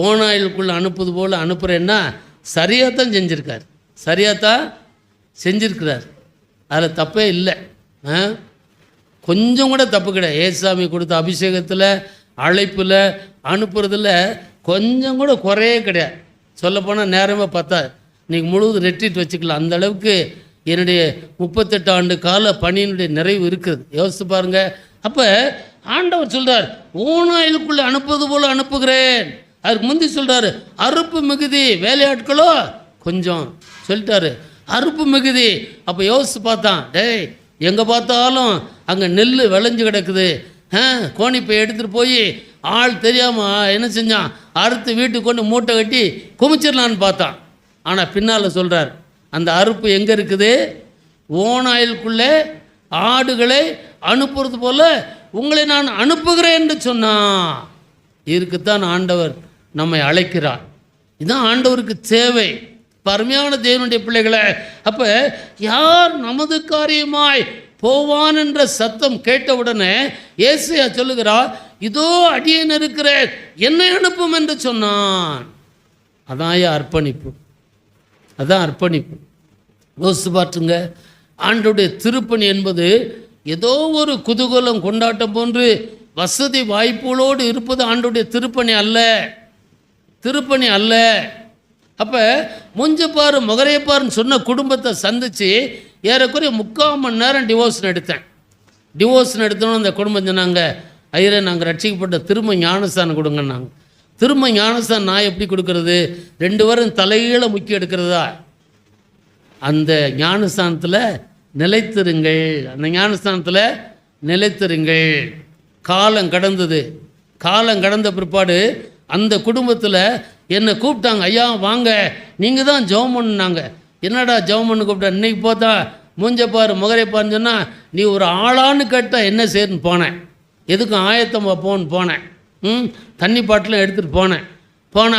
ஓநாய்களுக்குள்ளே அனுப்புது போல் அனுப்புகிறேன்னா சரியாக தான் செஞ்சுருக்கார். சரியாகத்தான் செஞ்சுருக்கிறார். அதில் தப்பே இல்லை. கொஞ்சம் கூட தப்பு கிடையாது. ஏசாமி கொடுத்த அபிஷேகத்தில், அழைப்பில், அனுப்புறதில் கொஞ்சம் கூட குறையே கிடையாது. சொல்லப்போனால் நேரமே பத்தாது. இன்றைக்கி முழுவதும் ரெட்ரீட் வச்சுக்கலாம். அந்த அளவுக்கு என்னுடைய 38 ஆண்டு கால பணியினுடைய நிறைவு இருக்குது. யோசித்து பாருங்கள். அப்போ ஆண்டவர் சொல்கிறார், ஓநாய்களுக்குள்ளே அனுப்புவது போல் அனுப்புகிறேன். அதுக்கு முந்தி சொல்கிறாரு, அறுப்பு மிகுதி, வேலையாட்களோ கொஞ்சம் சொல்லிட்டாரு. அறுப்பு மிகுதி. அப்போ யோசித்து பார்த்தான், டேய், எங்கே பார்த்தாலும் அங்கே நெல் விளைஞ்சு கிடக்குது. கோணிப்பை எடுத்துகிட்டு போய் ஆள் தெரியாமல் என்ன செஞ்சான், அறுத்து வீட்டுக்கு கொண்டு மூட்டை கட்டி குமிச்சிடலான்னு பார்த்தான். ஆனால் பின்னால் சொல்கிறார், அந்த அறுப்பு எங்கே இருக்குது? ஓநாய்களுக்குள்ளே ஆடுகளை அனுப்புறது போல் உங்களை நான் அனுப்புகிறேன் என்று சொன்னான். இதுக்குத்தான் ஆண்டவர் நம்மை அழைக்கிறார். இதுதான் ஆண்டவருக்கு தேவை. அருமையான தேவனுடைய பிள்ளைகளை, அப்போ யார் நமது காரியமாய் போவான் என்ற சத்தம் கேட்டவுடனே ஏசாயா சொல்லுகிறார், இதோ அடியேன் இருக்கிறேன், என்னை அனுப்பும் என்று சொன்னான். அதான் அர்ப்பணிப்பு. அதான் அர்ப்பணிப்பு. யோசித்து பார்த்துங்க. ஆண்டோடைய திருப்பணி என்பது ஏதோ ஒரு குதூகலம் கொண்டாட்டம் போன்று வசதி வாய்ப்புகளோடு இருப்பது ஆண்டோடைய திருப்பணி அல்ல. திருப்பணி அல்ல. அப்போ மூஞ்சப்பாரு, முகரையப்பாருன்னு சொன்ன குடும்பத்தை சந்தித்து ஏறக்குறைய 3/4 மணி நேரம் டிவோர்ஸ் எடுத்தேன். டிவோர்ஸ் எடுத்தோன்னு அந்த குடும்பம் சொன்னாங்க, ஐயரே, நாங்கள் ரட்சிக்கப்பட்ட திரும்ப ஞானஸ்தானம் கொடுங்கன்னாங்க. திரும்ப ஞானஸ்தானம் நான் எப்படி கொடுக்கறது? 2 பேரும் தலைகீழ முக்கி எடுக்கிறதா? அந்த ஞானஸ்தானத்தில் நிலைத்திருங்கள். அந்த ஞானஸ்தானத்தில் நிலைத்திருங்கள். காலம் கடந்தது. காலம் கடந்த பிற்பாடு அந்த குடும்பத்தில் என்னை கூப்பிட்டாங்க, ஐயா வாங்க, நீங்கள் தான் ஜெபம் பண்ணுனாங்க. என்னடா ஜெபம் பண்ணு கூப்பிட்டா? இன்றைக்கி பார்த்தா மூஞ்சப்பாரு, முகரைப்பாருன்னு சொன்னால் நீ ஒரு ஆளான்னு கேட்டால் என்ன செய்யணும்னு போனேன். எதுக்கும் ஆயத்தமாக போனேன். தண்ணி பாட்டிலாம் எடுத்துகிட்டு போனேன்.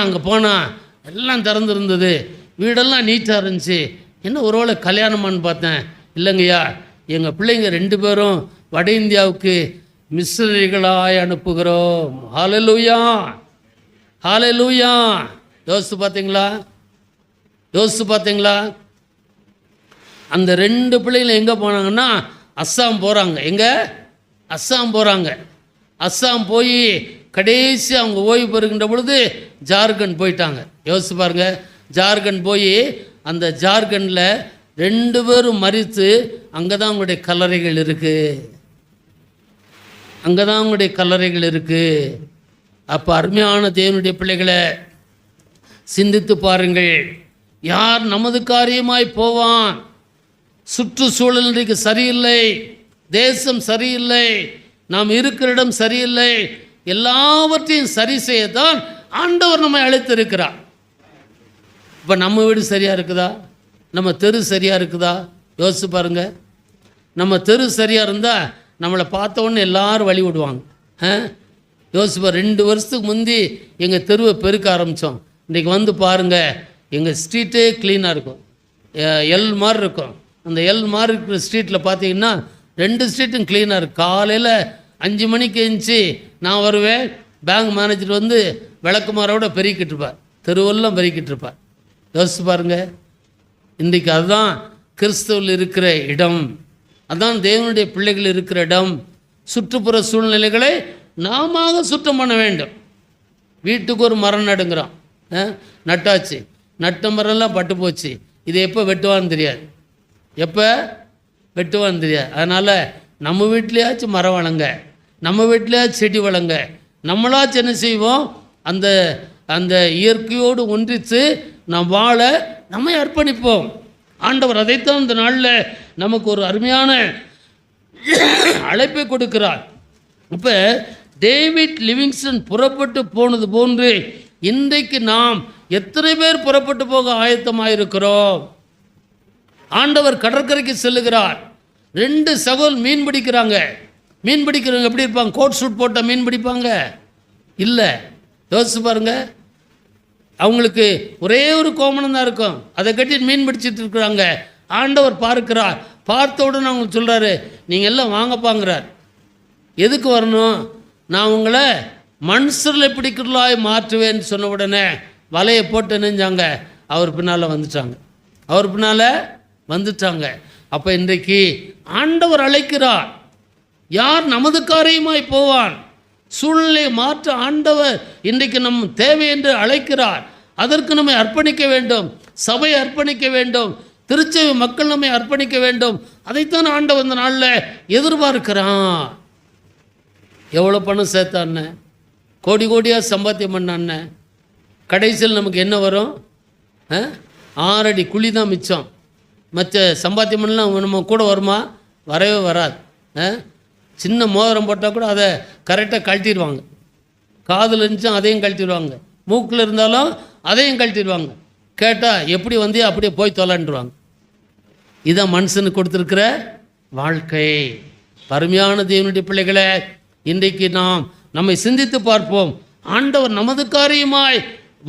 அங்கே போனால் எல்லாம் திறந்துருந்தது. வீடெல்லாம் நீட்டாக இருந்துச்சு. என்ன ஒருவேளை கல்யாணமானு பார்த்தேன். இல்லைங்கய்யா, எங்கள் பிள்ளைங்க 2 பேரும் வட இந்தியாவுக்கு மிஷனரிகளாய் அனுப்புகிறோம். ஹல்லேலூயா, ஹல்லேலூயா. யோசித்து பார்த்தீங்களா? அந்த 2 பிள்ளைங்களும் எங்கே போனாங்கன்னா அஸ்ஸாம் போகிறாங்க. எங்கே? அஸ்ஸாம் போகிறாங்க. அஸ்ஸாம் போய் கடைசி அவங்க ஓய்வு பெறுகின்ற பொழுது ஜார்க்கண்ட் போயிட்டாங்க. யோசிச்சு பாருங்க, ஜார்க்கண்ட் போய் அந்த ஜார்க்கண்டில் 2 பேரும் மரித்து அங்கே தான் அவங்களுடைய கல்லறைகள் இருக்குது. அங்கே தான் அவங்களுடைய கல்லறைகள் இருக்குது. அப்போ அருமையான தேவனுடைய பிள்ளைகளை சிந்தித்து பாருங்கள். யார் நமது காரியமாய் போவான்? சுற்றுச்சூழல் இன்றைக்கு சரியில்லை, தேசம் சரியில்லை, நாம் இருக்கிற இடம் சரியில்லை. எல்லாவற்றையும் சரி செய்யத்தான் ஆண்டவர் நம்மை அழைத்திருக்கிறார். இப்போ நம்ம வீடு சரியாக இருக்குதா? நம்ம தெரு சரியாக இருக்குதா? யோசிச்சு பாருங்க. நம்ம தெரு சரியாக இருந்தால் நம்மளை பார்த்த உடனே எல்லாரும் வழி விடுவாங்க. யோசிச்சு பாரு, 2 வருஷத்துக்கு முந்தி எங்கள் தெருவை பெருக்க ஆரம்பித்தோம். இன்றைக்கி வந்து பாருங்கள், எங்கள் ஸ்ட்ரீட்டே க்ளீனாக இருக்கும், எல் மாதிரி இருக்கும். அந்த எல் மாதிரி இருக்கிற ஸ்ட்ரீட்டில் பார்த்தீங்கன்னா 2 ஸ்ட்ரீட்டும் க்ளீனாக இருக்கும். காலையில் 5 மணிக்கு எழுந்துச்சி நான் வருவேன், பேங்க் மேனேஜர் வந்து விளக்குமாரோட பெருக்கிட்டு இருப்பார், தெருவெல்லாம் பெருக்கிட்டு இருப்பார். யோசிச்சு பாருங்கள். இன்றைக்கி அதுதான் கிறிஸ்துவில் இருக்கிற இடம், அதுதான் தேவனுடைய பிள்ளைகள் இருக்கிற இடம். சுற்றுப்புற சூழ்நிலைகளை நாம சுத்தம் பண்ண வேண்டும். வீட்டுக்கு ஒரு மரம் நடுங்கிறோம், நட்டாச்சு, நட்ட மரம்லாம் பட்டு போச்சு, இது எப்போ வெட்டுவான்னு தெரியாது, எப்போ வெட்டுவான்னு தெரியாது. அதனால் நம்ம வீட்லேயாச்சும் மரம் வளங்க, நம்ம வீட்லேயாச்சும் செடி வளங்க. நம்மளாச்சும் என்ன செய்வோம்? அந்த அந்த இயற்கையோடு ஒன்றித்து நாம் வாழ நம்மை அர்ப்பணிப்போம். ஆண்டவர் அதைத்தான் இந்த நாளில் நமக்கு ஒரு அருமையான அழைப்பை கொடுக்கிறார். இப்போ டேவிட் லிவிங்ஸ்டன் புறப்பட்டு போனது போன்று இன்றைக்கு நாம் எத்தனை பேர் புறப்பட்டு போக ஆயத்தமாயிருக்கிறோம்? ஆண்டவர் கடற்கரைக்கு செல்லுகிறார். 2 சகோதரர் மீன் பிடிக்கிறாங்க. மீன் பிடிக்கிறவங்க எப்படி இருப்பாங்க? கோட் சூட் போட்டால் மீன் பிடிப்பாங்க? இல்லை. யோசிச்சு பாருங்க. அவங்களுக்கு ஒரே ஒரு கோமணம் தான் இருக்கும், அதை கட்டி மீன் பிடிச்சிட்டு இருக்கிறாங்க. ஆண்டவர் பார்க்கிறார். பார்த்த உடனே அவங்களுக்கு சொல்கிறாரு, நீங்கள் எல்லாம் வாங்கப்பாங்கிறார். எதுக்கு வரணும்? நான் உங்களை மனுஷர்களை பிடிக்கிறலாய் மாற்றுவேன்னு சொன்ன உடனே வலையை போட்டு நெஞ்சாங்க, அவர் பின்னால் வந்துட்டாங்க. அப்போ இன்றைக்கு ஆண்டவர் அழைக்கிறார். யார் நமது காரியமாய் போவான்? சூழ்நிலையை மாற்ற ஆண்டவர் இன்றைக்கு நம் தேவை என்று அழைக்கிறார். அதற்கு நம்மை அர்ப்பணிக்க வேண்டும், சபையை அர்ப்பணிக்க வேண்டும், திருச்சபை மக்கள் நம்மை அர்ப்பணிக்க வேண்டும். அதைத்தான் ஆண்டவர் இந்த நாளில் எதிர்பார்க்கிறான். எவ்வளோ பணம் சேர்த்தான்னு, கோடி கோடியாக சம்பாத்தியம் பண்ணான்னு, கடைசியில் நமக்கு என்ன வரும்? 6 அடி குழி தான் மிச்சம். மற்ற சம்பாத்தியம் பண்ணலாம் நம்ம கூட வருமா? வரவே வராது. சின்ன மோதிரம் போட்டால் கூட அதை கரெக்டாக கழட்டிடுவாங்க. காதில் இருந்துச்சும் அதையும் கழட்டிடுவாங்க, மூக்கில் இருந்தாலும் அதையும் கழட்டிடுவாங்க. கேட்டால் எப்படி வந்தியோ அப்படியே போய் தொலைன்றுவாங்க. இதான் மனுஷனுக்கு கொடுத்துருக்கிற வாழ்க்கை. அருமையான தேவனுடைய பிள்ளைகளை, இன்றைக்கு நாம் நம்மை சிந்தித்து பார்ப்போம். ஆண்டவர் நமது காரியமாய்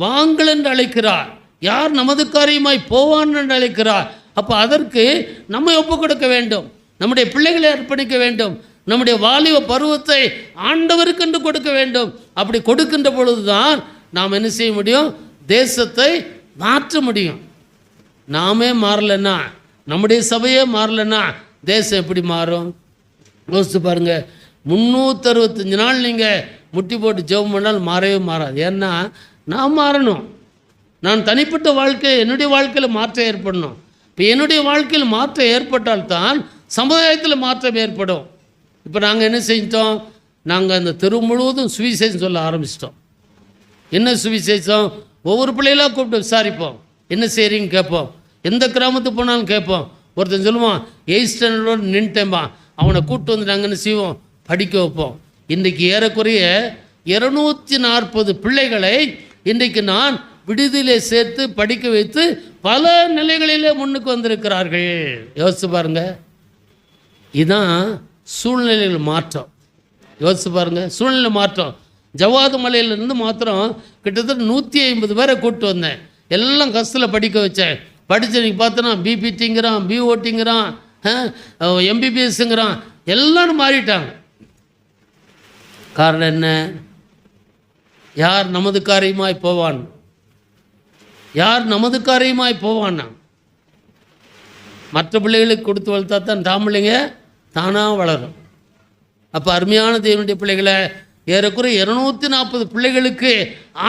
வாங்கள் என்று அழைக்கிறார். யார் நமது காரியமாய் போவான் என்று அழைக்கிறார். அப்போ அதற்கு நம்மை ஒப்புக் கொடுக்க வேண்டும், நம்முடைய பிள்ளைகளை அர்ப்பணிக்க வேண்டும், நம்முடைய வாலிப பருவத்தை ஆண்டவருக்கு என்று கொடுக்க வேண்டும். அப்படி கொடுக்கின்ற பொழுதுதான் நாம் என்ன செய்ய முடியும்? தேசத்தை மாற்ற முடியும். நாமே மாறலைன்னா, நம்முடைய சபையே மாறலைன்னா தேசம் எப்படி மாறும்? யோசிச்சு பாருங்கள். 365 நாள் நீங்கள் முட்டி போட்டு ஜெபம் பண்ணால் மாறவே மாறாது. ஏன்னா நான் மாறணும். நான் தனிப்பட்ட வாழ்க்கை, என்னுடைய வாழ்க்கையில் மாற்றம் ஏற்படணும். இப்போ என்னுடைய வாழ்க்கையில் மாற்றம் ஏற்பட்டால்தான் சமுதாயத்தில் மாற்றம் ஏற்படும். இப்போ நாங்கள் என்ன செஞ்சோம்? நாங்கள் அந்த தெரு முழுவதும் சுவிசேஷம் சொல்ல ஆரம்பிச்சிட்டோம். என்ன சுவிசேஷம்? ஒவ்வொரு பிள்ளைகளாக கூப்பிட்டு விசாரிப்போம், என்ன செய்கிறீங்க கேட்போம். எந்த கிராமத்துக்கு போனாலும் கேட்போம். ஒருத்தன் சொல்லுவான் 8th ஸ்டாண்டர்டோடு நின்ட்டேன்பா, அவனை கூப்பிட்டு வந்து நாங்கள் என்ன செய்வோம்? படிக்க வைப்போம். இன்றைக்கு ஏறக்குறைய 240 பிள்ளைகளை இன்றைக்கு நான் விடுதியிலே சேர்த்து படிக்க வைத்து பல நிலைகளிலே முன்னுக்கு வந்திருக்கிறார்கள். யோசிச்சு பாருங்கள். இதுதான் சூழ்நிலைகள் மாற்றம். யோசிச்சு பாருங்கள், சூழ்நிலை மாற்றம். ஜவாது மலையிலேருந்து மாத்திரம் கிட்டத்தட்ட 150 பேரை கூப்பிட்டு வந்தேன். எல்லாம் கஷ்டத்தில் படிக்க வச்சேன். படித்த இன்றைக்கி பார்த்தோன்னா பிபிடிங்கிறான், பிஓடிங்கிறான், எம்பிபிஎஸ்ங்கிறான், எல்லாரும் மாறிட்டாங்க. காரணம் என்ன? யார் நமது காரியமாய் போவான்? யார் நமது காரியமாய் போவான்னா? மற்ற பிள்ளைகளுக்கு கொடுத்து வளர்த்தா தான் தாம்பிள்ளைங்க தானாக வளரும். அப்போ அருமையான தேவனுடைய பிள்ளைகளை, ஏறக்குறைய 240 பிள்ளைகளுக்கு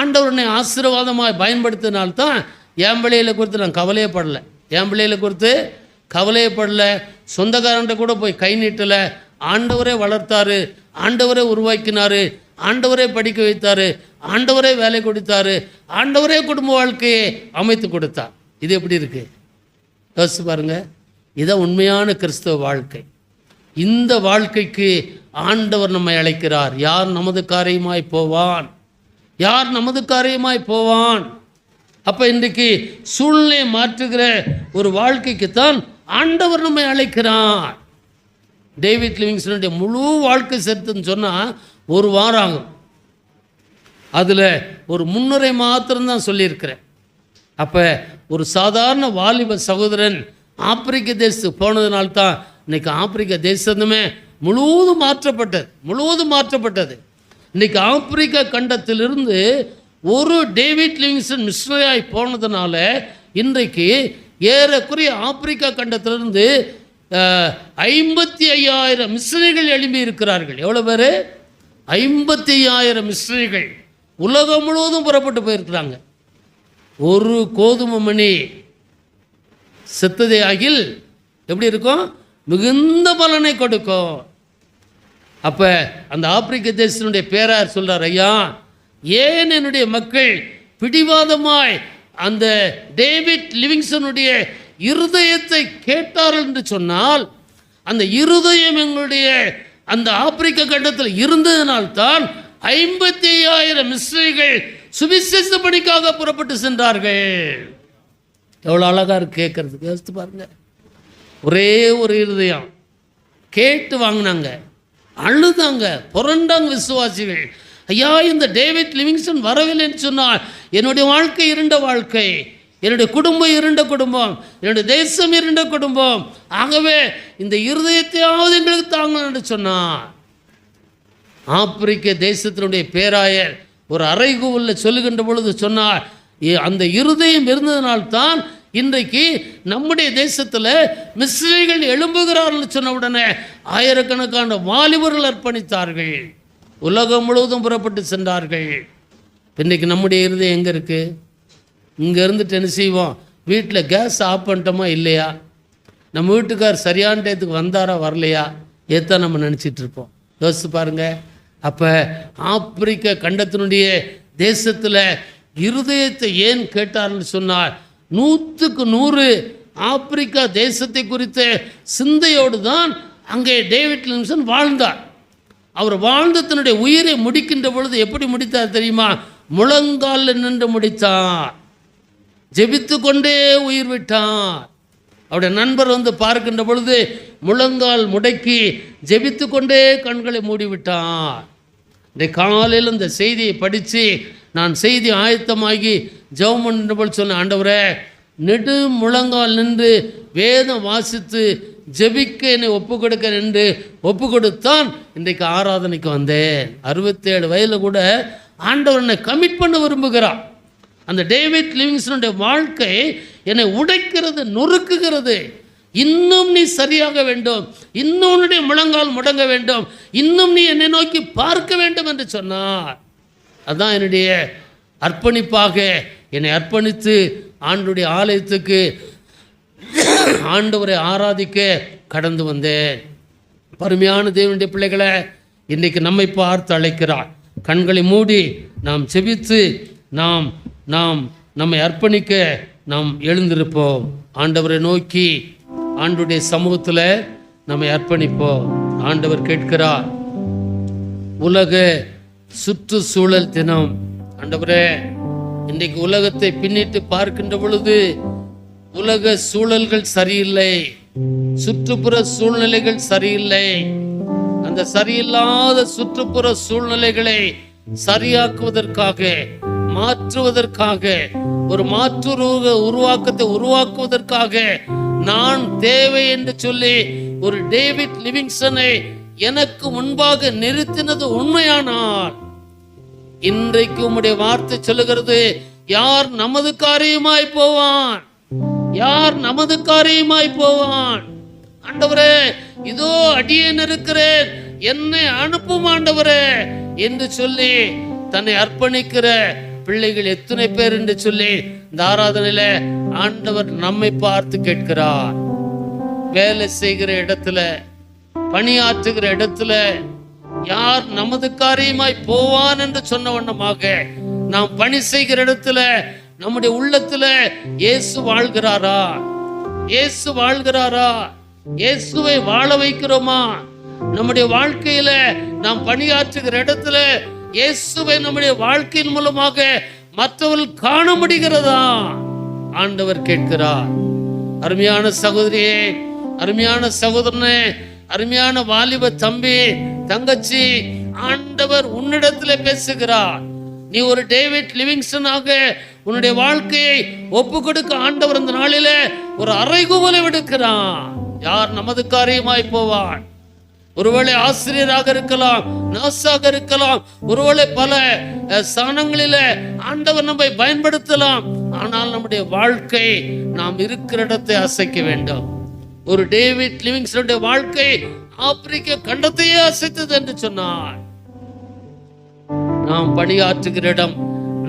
ஆண்டவரனை ஆசீர்வாதமாக பயன்படுத்தினால்தான் என் பிள்ளைகளை குறித்து நான் கவலையப்படலை. என் பிள்ளைகளை குறித்து கவலையப்படலை. சொந்தக்காரன்ட்ட கூட போய் கை நீட்டலை. ஆண்டவரே வளர்த்தாரு, ஆண்டவரே உருவாக்கினார், ஆண்டவரே படிக்க வைத்தார், ஆண்டவரே வேலை கொடுத்தாரு, ஆண்டவரே குடும்ப வாழ்க்கையை அமைத்து கொடுத்தார். இது எப்படி இருக்குது யோசிச்சு பாருங்க. இதுதான் உண்மையான கிறிஸ்தவ வாழ்க்கை. இந்த வாழ்க்கைக்கு ஆண்டவர் நம்மை அழைக்கிறார். யார் நமது காரியமாய் போவான்? யார் நமது காரியமாய் போவான்? அப்போ இன்றைக்கு சூழ்நிலையை மாற்றுகிற ஒரு வாழ்க்கைக்குத்தான் ஆண்டவர் நம்மை அழைக்கிறார். டேவிட் லிவிங்ஸ்டனுடைய முழு வாழ்க்கை சரித்திரம்னு சொன்னால் ஒரு வாரம் ஆகும். அதில் ஒரு முன்னுரை மாத்திரம்தான் சொல்லியிருக்கிறேன். அப்போ ஒரு சாதாரண வாலிப சகோதரன் ஆப்பிரிக்க தேசத்துக்கு போனதுனால்தான் இன்றைக்கி ஆப்பிரிக்க தேசமே முழுவதும் மாற்றப்பட்டது. இன்றைக்கி ஆப்பிரிக்கா கண்டத்திலிருந்து ஒரு டேவிட் லிவிங்ஸ்டன் மிஷனரியாய் போனதுனால இன்றைக்கு ஏறக்குறைய ஆப்பிரிக்கா கண்டத்திலிருந்து 55,000 மிஷனரிகள் எழும்பி இருக்கிறார்கள். எவ்வளோ பேர்? 55,000 மிஷனரிகள் உலகம் முழுவதும் புறப்பட்டு போயிருக்கிறாங்க. ஒரு கோதுமை மணி செத்ததே ஆகில் எப்படி இருக்கும்? மிகுந்த பலனை கொடுக்கும். அப்போ அந்த ஆப்பிரிக்க தேசத்தினுடைய பேரார் சொல்கிறார், ஐயா ஏன் என்னுடைய மக்கள் பிடிவாதமாய் அந்த டேவிட் லிவிங்ஸ்டனுடைய இருதயத்தை கேட்டார்கள் என்று சொன்னால், அந்த இருதயம் எங்களுடைய அந்த ஆப்பிரிக்க கண்டத்தில் இருந்ததினால்தான் 55,000 மிஷனரிகள் சுவிசேஷ பணிக்காக புறப்பட்டு சென்றார்கள். எவ்வளோ அழகாக இருக்கு கேட்கறதுக்கு. யோசித்து பாருங்க. ஒரே ஒரு இருதயம் கேட்டு வாங்கினாங்க, அழுதாங்க, புரண்டாங்க விசுவாசிகள். ஐயா இந்த டேவிட் லிவிங்ஸ்டன் வரவில்லைன்னு சொன்னால் என்னுடைய வாழ்க்கை இருண்ட வாழ்க்கை, என்னுடைய குடும்பம் இருண்ட குடும்பம், என்னுடைய தேசம் இருண்ட குடும்பம். ஆகவே இந்த இருதயத்தையாவது எங்களுக்கு தாங்கணும் என்று சொன்னார். ஆப்பிரிக்க தேசத்தினுடைய பேராயர் ஒரு அறைகூவலில் சொல்லுகின்ற பொழுது சொன்னார், அந்த இருதயம் இருந்ததினால்தான் இன்றைக்கு நம்முடைய தேசத்தில் மிஸ்ரீகள் எழும்புகிறார்கள் சொன்ன உடனே ஆயிரக்கணக்கான வாலிபர்கள் அர்ப்பணித்தார்கள், உலகம் முழுவதும் புறப்பட்டு சென்றார்கள். இன்றைக்கு நம்முடைய இருதயம் எங்கே இருக்குது? இங்கே இருந்துட்டு என்ன செய்வோம்? வீட்டில் கேஸ் ஆஃப் பண்ணிட்டோமா இல்லையா? நம்ம வீட்டுக்கார் சரியான டயத்துக்கு வந்தாரா வரலையா? ஏத்தான் நம்ம நினச்சிட்டு இருப்போம். யோசிச்சு பாருங்கள். அப்போ ஆப்பிரிக்க கண்டத்தினுடைய தேசத்தில் இருதயத்தை ஏன் கேட்டார்னு சொன்னார், 100க்கு 100 ஆப்பிரிக்கா தேசத்தை குறித்த சிந்தையோடு தான் அங்கே டேவிட் லிவிங்ஸ்டன் வாழ்ந்தார். அவர் வாழ்ந்து தன்னுடைய உயிரை முடிக்கின்ற பொழுது எப்படி முடித்தார் தெரியுமா? முழங்காலில் நின்று முடித்தார். ஜெபித்து கொண்டே உயிர் விட்டார். அவருடைய நண்பர் வந்து பார்க்கின்ற பொழுது முழங்கால் முடக்கி ஜெபித்து கொண்டே கண்களை மூடிவிட்டார். இந்த காலையில் இந்த செய்தியை படித்து நான் செய்தி ஆயத்தமாகி ஜெபம் பண்ணும்போது சொன்ன, ஆண்டவரே நெடு முழங்கால் நின்று வேதம் வாசித்து ஜெபிக்க என்னை ஒப்பு கொடுக்க என்று ஒப்பு கொடுத்தான் இன்றைக்கு ஆராதனைக்கு வந்தேன். 67 வயதில் கூட ஆண்டவர் என்னை கமிட் பண்ண விரும்புகிறார். அந்த டேவிட் லிவிங்ஸ்டனுடைய வாழ்க்கை என்னை உடைக்கிறது, நொறுக்குகிறது. இன்னும் நீ சரியாக வேண்டும், இன்னும் உன்னுடைய முழங்கால் முடங்க வேண்டும், இன்னும் நீ என்னை நோக்கி பார்க்க வேண்டும் என்று சொன்னார். அதுதான் என்னுடைய அர்ப்பணிப்பாக என்னை அர்ப்பணித்து ஆண்டுடைய ஆலயத்துக்கு ஆண்டவரை ஆராதிக்க கடந்து வந்தேன். பருமையான தேவனுடைய பிள்ளைகளை இன்றைக்கு நம்மை பார்த்து அழைக்கிறார். கண்களை மூடி நாம் செபித்து நாம் நம்மை அர்ப்பணிக்க நாம் எழுந்திருப்போம். ஆண்டவரை நோக்கி ஆண்டுடைய சமூகத்தில் நம்மை அர்ப்பணிப்போம். ஆண்டவர் கேட்கிறார். உலக சுற்றுச்சூழல் தினம். ஆண்டவரே இன்றைக்கு உலகத்தை பின்னிட்டு பார்க்கின்ற பொழுது உலக சூழல்கள் சரியில்லை, சுற்றுப்புற சூழ்நிலைகள் சரியில்லை. அந்த சரியில்லாத சுற்றுப்புற சூழ்நிலைகளை சரியாக்குவதற்காக, மாற்றுவதற்காக, ஒரு மாற்று உருவாக்கத்தை உருவாக்குவதற்காக நான் தேவை என்று சொல்லி ஒரு டேவிட் லிவிங்ஸ்டனை எனக்கு முன்பாக நிறுத்தினது உண்மையானால், இன்றைக்கு உம்முடைய வார்த்தை சொல்லுகிறது, யார் நமது காரியமாய் போவான்? யார் நமது காரியமாய் போவான்? ஆண்டவரே இதோ அடியேன் இருக்கிறேன், என்னை அனுப்பும் ஆண்டவரே என்று சொல்லி தன்னை அர்ப்பணிக்கிற பிள்ளைகள் எத்தனை பேர் என்று சொல்லி இந்த ஆராதனையில ஆண்டவர் நம்மை பார்த்து கேட்கிறார். வேலை செய்கிற இடத்துல, பணியாற்றுகிற இடத்துல யார் நமது காரியமாய் போவான் என்று சொன்ன வண்ணமாக நாம் பணி செய்கிற இடத்துல நம்முடைய உள்ளத்துல இயேசு வாழ்கிறாரா? இயேசு வாழ்கிறாரா? இயேசுவை வாழ வைக்கிறோமா? நம்முடைய வாழ்க்கையில நாம் பணியாற்றுகிற இடத்துல இயேசுவை நம்முடைய வாழ்க்கையின் மூலமாக மற்றவர்கள் காண முடிகிறதா? ஆண்டவர் கேட்கிறார். அருமையான சகோதரியே, அருமையான சகோதரனே, அருமையான வாலிப தம்பி தங்கச்சி, ஆண்டவர் உன்னிடத்துல பேசுகிறார். நீ ஒரு டேவிட் லிவிங்ஸ்டனாக உன்னுடைய வாழ்க்கையை ஒப்பு கொடுக்க ஆண்டவர் இந்த நாளில ஒரு அறைகூவலை விடுக்கிறான். யார் நமது காரியமாய் போவான்? ஒருவேளை ஆசிரியராக இருக்கலாம், நர்ஸாக இருக்கலாம், ஒருவேளை பல ஸ்தானங்களில ஆண்டவர் நம்மை பயன்படுத்தலாம். ஆனால் நம்முடைய வாழ்க்கை நாம் இருக்கிற இடத்தை அசைக்க வேண்டும். ஒரு டேவிட் லிவிங்ஸ்டனுடைய வாழ்க்கை ஆப்பிரிக்க கண்டத்தையே அசைத்தது என்று சொன்னார். நாம் பணியாற்றுகிற இடம்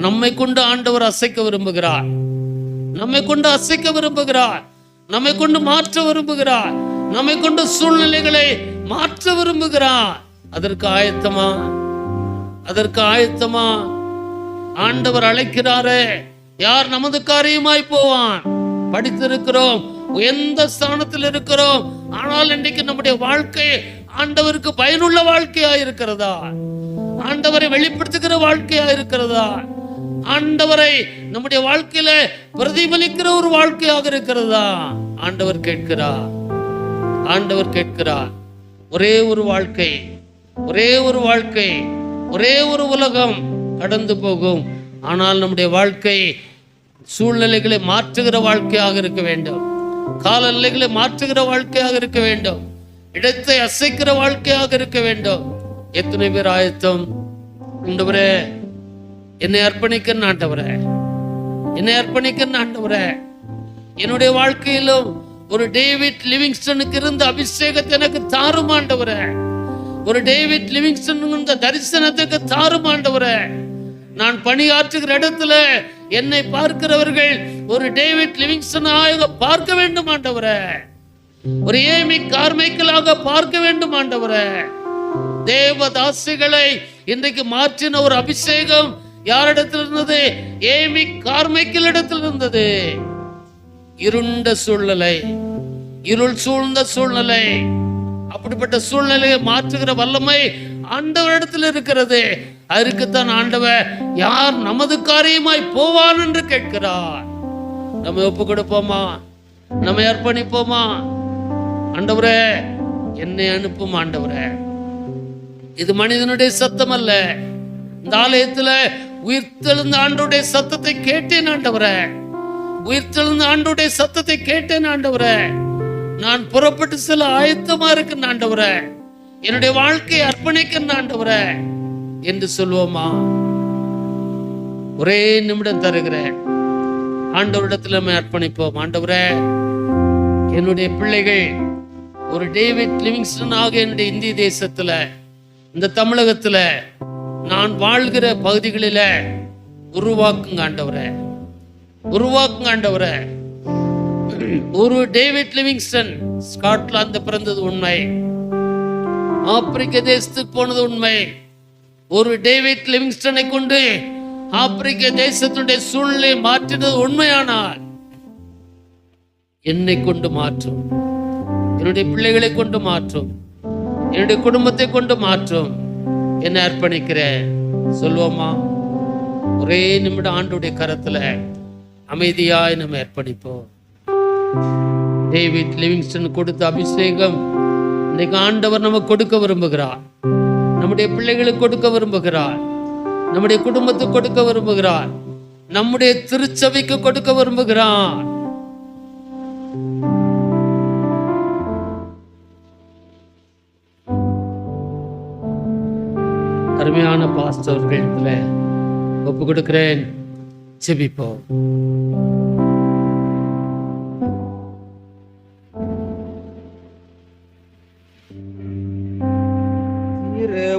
நம்மை கொண்டு ஆண்டவர் அசைக்க விரும்புகிறார். நம்மை கொண்டு அசைக்க விரும்புகிறார். நம்மை கொண்டு மாற்ற விரும்புகிறார். நம்மை கொண்டு சூழ்நிலைகளை மாற்ற விரும்புகிறார். அதற்கு ஆயத்தமா? அதற்கு ஆயத்தமா? ஆண்டவர் அழைக்கிறாரே. யார் நமது காரியமாய் போவான்? படித்திருக்கிறோம், எந்த ஸ்தானத்தில் இருக்கிறோம், ஆனால் இன்றைக்கு நம்முடைய வாழ்க்கை ஆண்டவருக்கு பயனுள்ள வாழ்க்கையா இருக்கிறதா? ஆண்டவரை வெளிப்படுத்துகிற வாழ்க்கையா இருக்கிறதா? ஆண்டவரை நம்முடைய வாழ்க்கையில பிரதிபலிக்கிற ஒரு வாழ்க்கையாக இருக்கிறதா? ஆண்டவர் கேட்கிறார். ஆண்டவர் கேட்கிறார். ஒரே ஒரு வாழ்க்கை, ஒரே ஒரு வாழ்க்கை, ஒரே ஒரு உலகம் கடந்து போகும். ஆனால் நம்முடைய வாழ்க்கை சூழ்நிலைகளை மாற்றுகிற வாழ்க்கையாக இருக்க வேண்டும். காலநிலைகளை மாற்றுகிற வாழ்க்கையாக இருக்க வேண்டும். இடத்தை அசைக்கிற வாழ்க்கையாக இருக்க வேண்டும். எத்தனை பேர் ஆயத்தம்? ஆண்டவரே, என்னை அர்ப்பணிக்க ஆண்டவரே, என்னை அர்ப்பணிக்க ஆண்டவரே. என்னுடைய வாழ்க்கையிலும் ஒரு டேவிட் லிவிங்ஸ்டனுக்கு இருந்த அபிஷேகத்தை எனக்கு தாரும் ஆண்டவரே. ஒரு டேவிட் லிவிங்ஸ்டன் இருந்த தரிசனத்துக்கு தாரும் ஆண்டவரே. நான் பணியாற்றுகிற இடத்துல என்னை பார்க்கிறவர்கள் ஒரு டேவிட் லிவிங்ஸ்டனாக பார்க்க வேண்டும் ஆண்டவரே. ஒரு ஏமி கார்மைக்கலாக பார்க்க வேண்டும் ஆண்டவரே. தேவதாசிகளை இன்றைக்கு மாற்றின ஒரு அபிஷேகம் யாரிடத்தில் இருந்தது? ஏமி கார்மைக்கல் இடத்தில் இருந்தது. இருண்ட சூழ்நிலை, இருள் சூழ்ந்த சூழ்நிலை, அப்படிப்பட்ட சூழ்நிலையை மாற்றுகிற வல்லமை ஆண்டவரிடத்தில் இருக்கிறது. அதற்குத்தான் ஆண்டவர் யார் நமது காரியமாய் போவான் என்று கேட்கிறார். நம்ம ஒப்பு கொடுப்போமா? நம்ம அர்ப்பணிப்போமா? ஆண்டவரே, என்னை அனுப்பும் ஆண்டவரே. இது மனிதனுடைய சத்தம் அல்ல. இந்த ஆலயத்துல உயிர்த்தெழுந்த ஆண்டவருடைய சத்தத்தை கேட்டேன் ஆண்டவரே. உயிர்த்தெழுந்த ஆண்டவருடைய சத்தத்தை கேட்டேன் ஆண்டவரே. நான் புறப்பட்டு செல்ல ஆயத்தமா இருக்கேன் ஆண்டவரே. என்னுடைய வாழ்க்கையை அர்ப்பணிக்கிறேன் ஆண்டவரே என்று சொல்லுவோமா? ஒரே நிமிடம் தருகிறேன். ஆண்டவரிடத்தில் நம்ம அர்ப்பணிப்போம். ஆண்டவரே, என்னுடைய பிள்ளைகள் ஒரு டேவிட் லிவிங்ஸ்டன் ஆக என்னுடைய இந்திய தேசத்துல, இந்த தமிழகத்துல நான் வாழ்கிற பகுதிகளில உருவாக்குங்க ஆண்டவரே, உருவாக்குங்க ஆண்டவரே. ஒரு டேவிட் லிவிங்ஸ்டன் ஸ்காட்லாந்து பிறந்தது உண்மை, ஆப்பிரிக்க தேசத்துக்கு போனது உண்மை. ஒரு டேவிட் லிவிங்ஸ்டனை கொண்டு ஆப்பிரிக்க தேசத்துடைய சூழ்நிலையை மாற்றினது உண்மையானால் என்னை கொண்டு மாற்றும், என்னுடைய பிள்ளைகளை கொண்டு மாற்றும், என்னுடைய குடும்பத்தை கொண்டு மாற்றும். என்னை அர்ப்பணிக்கிறேன் சொல்லுவோமா? ஒரே நிமிடம் ஆண்டுடைய கரத்துல அமைதியாய் நம்ம அர்ப்பணிப்போம். டேவிட் லிவிங்ஸ்டன் கொடுத்த அபிஷேகம் இன்னைக்கு ஆண்டவர் நமக்கு கொடுக்க விரும்புகிறார். நம்முடைய பிள்ளைகளுக்கு கொடுக்க விரும்புகிறார். நம்முடைய குடும்பத்துக்கு கொடுக்க விரும்புகிறார். நம்முடைய திருச்சபைக்கு கொடுக்க விரும்புகிறார். அருமையான பாஸ்டர்கள் ஒப்பு கொடுக்கிறேன். ஜெபிப்போம்.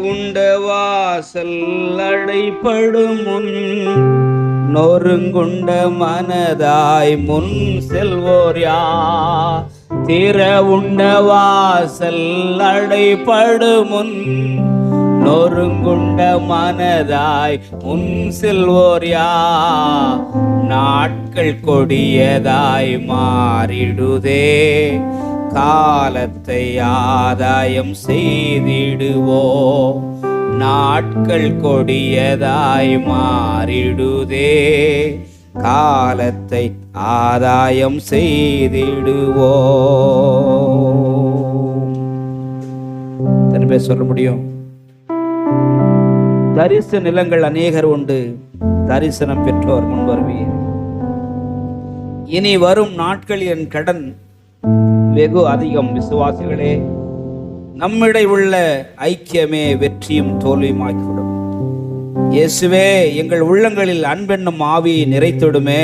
உண்ட வாசனையே வாசல் அடைபடும் முன் நொறுங்குண்ட மனதாய் முன் செல்வோர் யார்? திற உண்ட வாசல் அடைபடும் முன் நொறுங்குண்ட மனதாய் முன் செல்வோர் யார்? நாட்கள் கொடியதாய் மாறிடுதே, காலத்தை ஆதாயம் செய்திடுவோ. நாட்கள் கொடியதாய் மாறிடுதே, காலத்தை ஆதாயம் செய்திடுவோ. எத்தனை சொல்ல முடியும்? தரிசு நிலங்கள் அநேகர் உண்டு, தரிசனம் பெற்றோர் முன் வருவீர். இனி வரும் நாட்களில் என் கடன் வெகு அதிகம். விசுவாசிகளே, நம்மிடையே உள்ள ஐக்கியமே வெற்றியும் தோல்வியுமாக்கிவிடும். இயேசுவே, எங்கள் உள்ளங்களில் அன்பென்னும் ஆவியை நிறைத்திடுமே.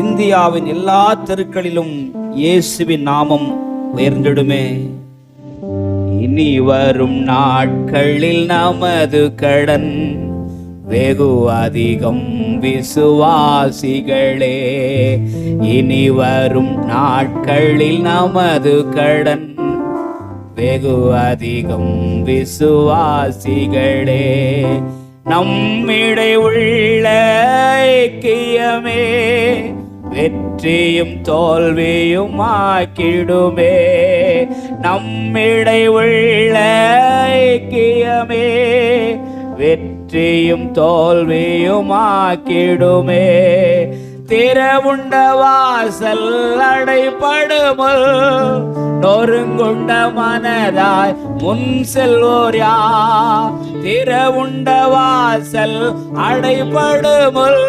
இந்தியாவின் எல்லா தெருக்களிலும் இயேசுவின் நாமம் உயர்ந்திடுமே. இனி வரும் நாட்களில் நமது கடன் வெகு அதிகம். விசுவாசிகளே, இனி வரும் நாட்களில் நமது கடன் வெகு அதிகம். விசுவாசிகளே, நம்மிடை உள்ள ஐக்கியமே வெற்றியும் தோல்வியும் ஆக்கிடுமே. நம்மிடை உள்ள ஐக்கியமே வெற்றியும் தோல்வியும் ஆக்கிடுமே. திறவுண்ட வாசல் அடைபடுமுள் நொறுங்குண்ட மனதாய் முன் செல்வோர் யார்? திறவுண்ட வாசல் அடைபடுமுள்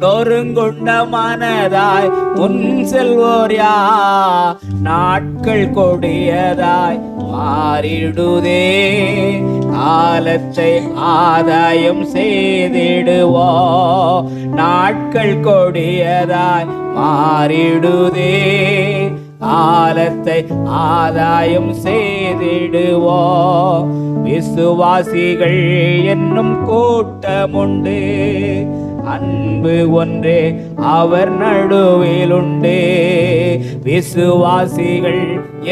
நொறுங்குண்ட மனதாய் முன் செல்வோர் யார்? நாட்கள் கொடியதாய் மாறிடுதே, காலத்தை ஆதாயம் செய்திடுவோ. நாட்கள் கொடியதாய் மாறிடுதே, காலத்தை ஆதாயம் செய்திடுவோ. விசுவாசிகள் என்னும் கூட்டமுண்டு, அன்பு ஒன்றே அவர் நடுவில் உண்டு. விசுவாசிகள்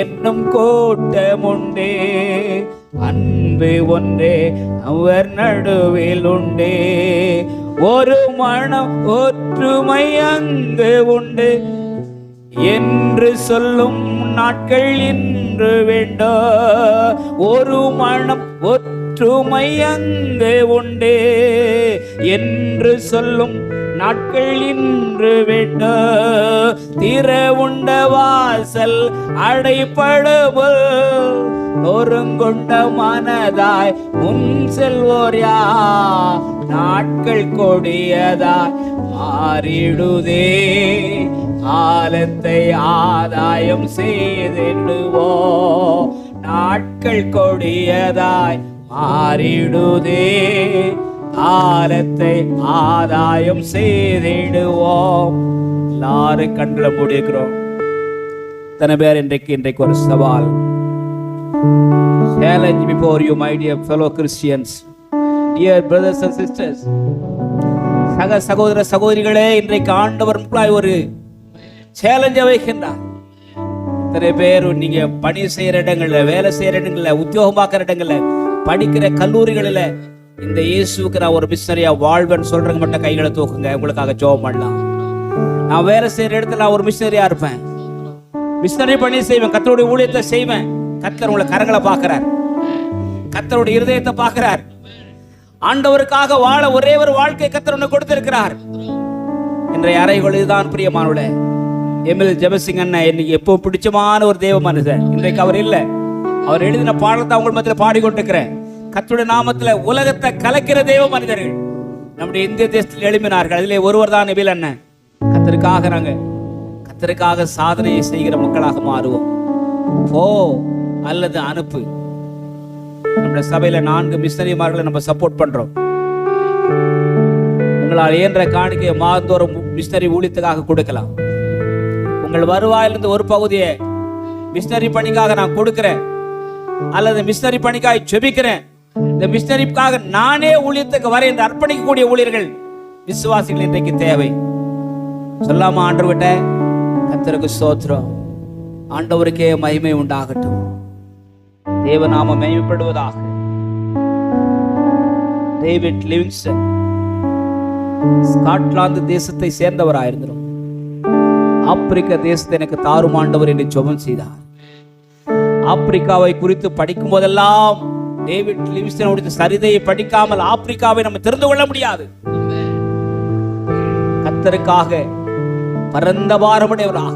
என்னும் கூட்டமுண்டே, அன்பு ஒன்றே அவர் நடுவில் உண்டு. ஒரு மனம் ஒற்றுமை அங்கு உண்டு என்று சொல்லும் நாட்கள் இன்று வேண்டும். ஒரு மனம் ஒற்றுமை அங்கு உண்டு என்று சொல்லும் நாட்கள் இன்று வேண்டும். திறவுண்ட வாசல் அடைபடுமுள் நொறுங்குண்ட மனதாய் முன் செல்வோர் யார்? நாட்கள் கொடியதாய் மாறிடுதே, காலத்தை ஆதாயம் செய்திடுவோ. நாட்கள் கொடியதாய் மாறிடுதே, காலத்தை ஆதாயம் செய்திடுவோம். எல்லாரும் கண்களை மூடிக்கிறோம். இத்தனை பேர் இன்றைக்கு ஒரு சவால். Challenge before you, my dear fellow Christians, dear brothers and sisters. சக சகோதர சகோதரிகளே, இன்றைக்கு ஆண்டவர் உங்களாய் ஒரு சேலஞ்சை வைக்கின்றார். இத்தனை பேர் நீங்க பணி செய்யற இடங்கள்ல, வேலை செய்யற இடங்கள்ல, உத்தியோகம் பார்க்கிற இடங்கள்ல, படிக்கிற கல்லூரிகளில் இந்த இயேசுக்கு நான் ஒரு மிஷனரியா வாழ்வேன்னு சொல்றவங்க மட்டும் கைகளை தூக்குங்க. உங்களுக்காக ஜெபம் பண்ணலாம். நான் வேலை செய்யற இடத்துல நான் ஒரு மிஷனரியா இருப்பேன், மிஷனரி பணி செய்வேன், கர்த்தருடைய ஊழியத்தை செய்வேன். கர்த்தர் உங்களை கரங்களை பார்க்கிறார், கர்த்தருடைய இருதயத்தை பார்க்கிறார். ஆண்டவருக்காக வாழ ஒரே ஒரு வாழ்க்கை கர்த்தர் உன்னை கொடுத்திருக்கிறார். இன்றைய அறைகள் இதுதான் பிரியமானவர்களே. எம்எல் ஜெபசிங் அண்ணன் இன்னைக்கு எப்போ பிடிச்சமான ஒரு தேவ மனுஷன். இன்றைக்கு அவர் இல்லை, அவர் எழுதின பாடத்தை அவங்க மத்தியில் பாடிக்கொண்டிருக்கிறேன். கர்த்தருடைய நாமத்தில் உலகத்தை கலக்கிற தேவ மனிதர்கள் நம்முடைய இந்திய தேசத்தில் எழுப்பினார்கள். அதிலே ஒருவர் தான் எபில் அண்ணன். கர்த்தருக்காக சாதனையை செய்கிற மக்களாக மாறுவோம். போ அல்லது அனுப்பு. நம்முடைய சபையில 4 மிஷனரிமார்களை நம்ம சப்போர்ட் பண்றோம். உங்களால் இயன்ற காணிக்கையை மாதந்தோறும் மிஷனரி ஊழியத்துக்காக கொடுக்கலாம். உங்கள் வருவாயிலிருந்து ஒரு பகுதியை மிஷனரி பணிக்காக நான் கொடுக்கிறேன், அல்லது மிஷனரி பணிக்காக ஜெபிக்கிறேன். இந்த மிஷனரிக்காக நானே ஊழியத்துக்கு வர என்று அர்ப்பணிக்கக்கூடிய ஊழியர்கள் விசுவாசிகள் இன்றைக்கு தேவை. சொல்லாம ஆண்டவர்கிட்ட, கர்த்தருக்கு ஸ்தோத்திரம், ஆண்டவருக்கே மகிமை உண்டாகட்டும், தேவநாம மகிமைப்படுவதாக. டேவிட் லிவிங்ஸ்டன் ஸ்காட்லாந்து தேசத்தை சேர்ந்தவராயிருந்தார். ஆப்பிரிக்க தேசத்தை எனக்கு தாரும் ஆண்டவர் என்று ஜெபம் செய்தார். ஆப்பிரிக்காவை குறித்து படிக்கும் போதெல்லாம் டேவிட் லிவிங்ஸ்டனுடைய சரிதையை படிக்காமல் ஆப்பிரிக்காவை நம்ம தெரிந்து கொள்ள முடியாது. கர்த்தருக்காக பரந்த பாரமுடையவராக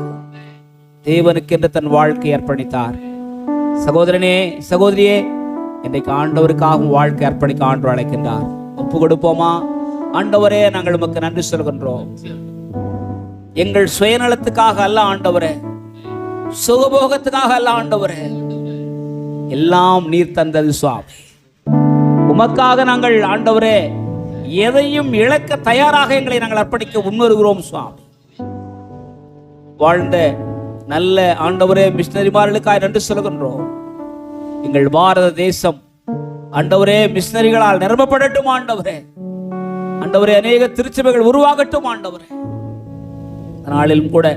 தேவனுக்கு என்று தன் வாழ்க்கை அர்ப்பணித்தார். சகோதரனே, சகோதரியே, இன்றைக்கு ஆண்டவருக்காக வாழ்க்கை அர்ப்பணிக்க ஆண்டவர் அழைக்கின்றார். ஒப்பு கொடுப்போமா? ஆண்டவரே, நாங்கள் உமக்கு நன்றி சொல்கின்றோம். எங்கள் சுயநலத்துக்காக அல்ல ஆண்டவரே, சுகபோகத்துக்காக அல்ல ஆண்டவரே, எல்லாம் நீர் தந்தது சுவாமி. உமக்காக நாங்கள் ஆண்டவரே எதையும் இழக்க தயாராக எங்களை நாங்கள் அர்ப்பணிக்க முன்வருகிறோம் சுவாமி. வாழ்ந்த நல்ல ஆண்டவரே மிஷனரிமார்களுக்காக நன்றி சொல்கின்றோம். எங்கள் பாரத தேசம் ஆண்டவரே மிஷனரிகளால் நிரப்பப்படட்டும் ஆண்டவரே. ஆண்டவரே, அநேக திருச்சபைகள் உருவாகட்டும் ஆண்டவரே. நாளிலும் கூட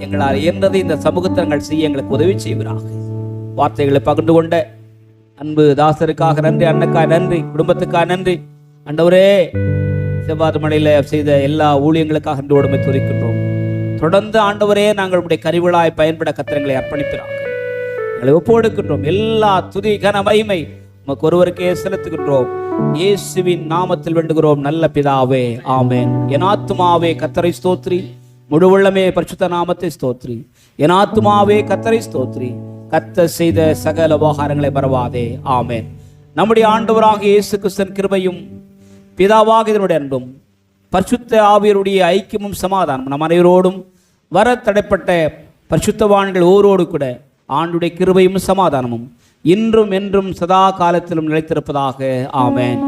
எங்களால் இயன்றதை இந்த சமூகத்தை நாங்கள் செய்ய எங்களுக்கு உதவி செய்வீராக. வார்த்தைகளை பகிர்ந்து கொண்ட அன்பு தாசருக்காக நன்றி, அண்ணனுக்காக நன்றி, குடும்பத்துக்காக நன்றி ஆண்டவரே. செவ்வாது மலையில செய்த எல்லா ஊழியங்களுக்காக அன்று உடமை துதிக்கின்றோம். தொடர்ந்து ஆண்டவரே, நாங்கள் உடைய கருவிகளாய் பயன்பட கத்திரங்களை அர்ப்பணிப்பிறாங்க எங்களை ஒப்புக்கொடுக்கின்றோம். எல்லா துதி கன மகிமை உமக்கு ஒருவருக்கே செலுத்துகின்றோம். இயேசுவின் நாமத்தில் வேண்டுகிறோம் நல்ல பிதாவே, ஆமென். என் ஆத்துமாவே கர்த்தரை ஸ்தோத்ரி, முழு உள்ளமே பரிசுத்த நாமத்தை ஸ்தோத்ரி. என் ஆத்துமாவே கர்த்தரை ஸ்தோத்ரி, கர்த்தர் செய்த சகல உபகாரங்களை மறவாதே, ஆமென். நம்முடைய ஆண்டவராக இயேசு கிறிஸ்துவின் கிருபையும் பிதாவாக இதனுடைய அன்பும் பரிசுத்த ஆவியருடைய ஐக்கியமும் சமாதானம் நம் அனைவரோடும் வர தடைப்பட்ட பரிசுத்தவான்கள் ஓரோடு கூட ஆண்டுடைய கிருபையும் சமாதானமும் இன்றும் என்றும் சதா காலத்திலும் நிலைத்திருப்பதாக, ஆமென்.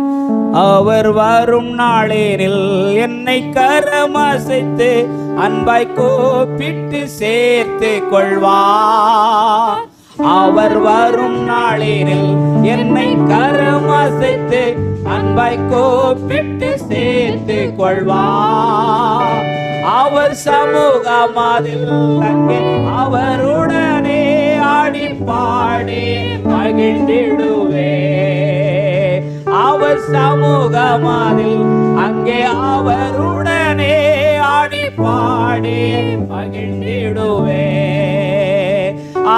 அவர் வரும் நாளேனில் என்னை கரமசைத்து அன்பாய் கூப்பிட்டு சேர்த்து கொள்வார். அவர் வரும் நாளேனில் என்னை கரமசைத்து அன்பாய் கூப்பிட்டு சேர்த்து கொள்வார். அவர் சமூகமதில் அங்கே அவருடனே ஆடி பாடி மகிழ்ந்திடுவே. அவர் சமூகமதில் அங்கே அவருடனே ஆடி பாடி மகிழ்ந்திடுவே.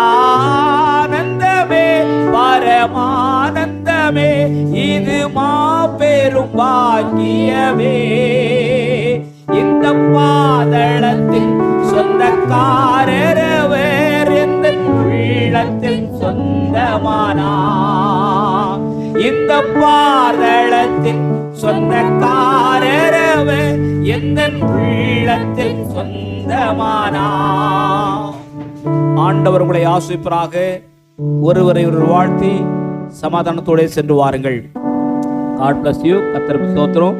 ஆனந்தமே பரமானந்தமே, இது மாபெரும் பாக்கியமே. இந்த பாதளத்தில் சொந்தக்காரரவர் எந்த உள்ளத்தில் சொந்தமானா. இந்த பாதளத்தில் சொந்தக்காரரவர் எந்த உள்ளத்தில் சொந்தமானா. ஆண்டவர் உங்களை ஆசீர்வதிப்பாராக. ஒருவரை ஒரு வாழ்த்தி சமாதானத்தோடு சென்று வாருங்கள். God bless you. கர்த்தருக்கு ஸ்தோத்திரம்.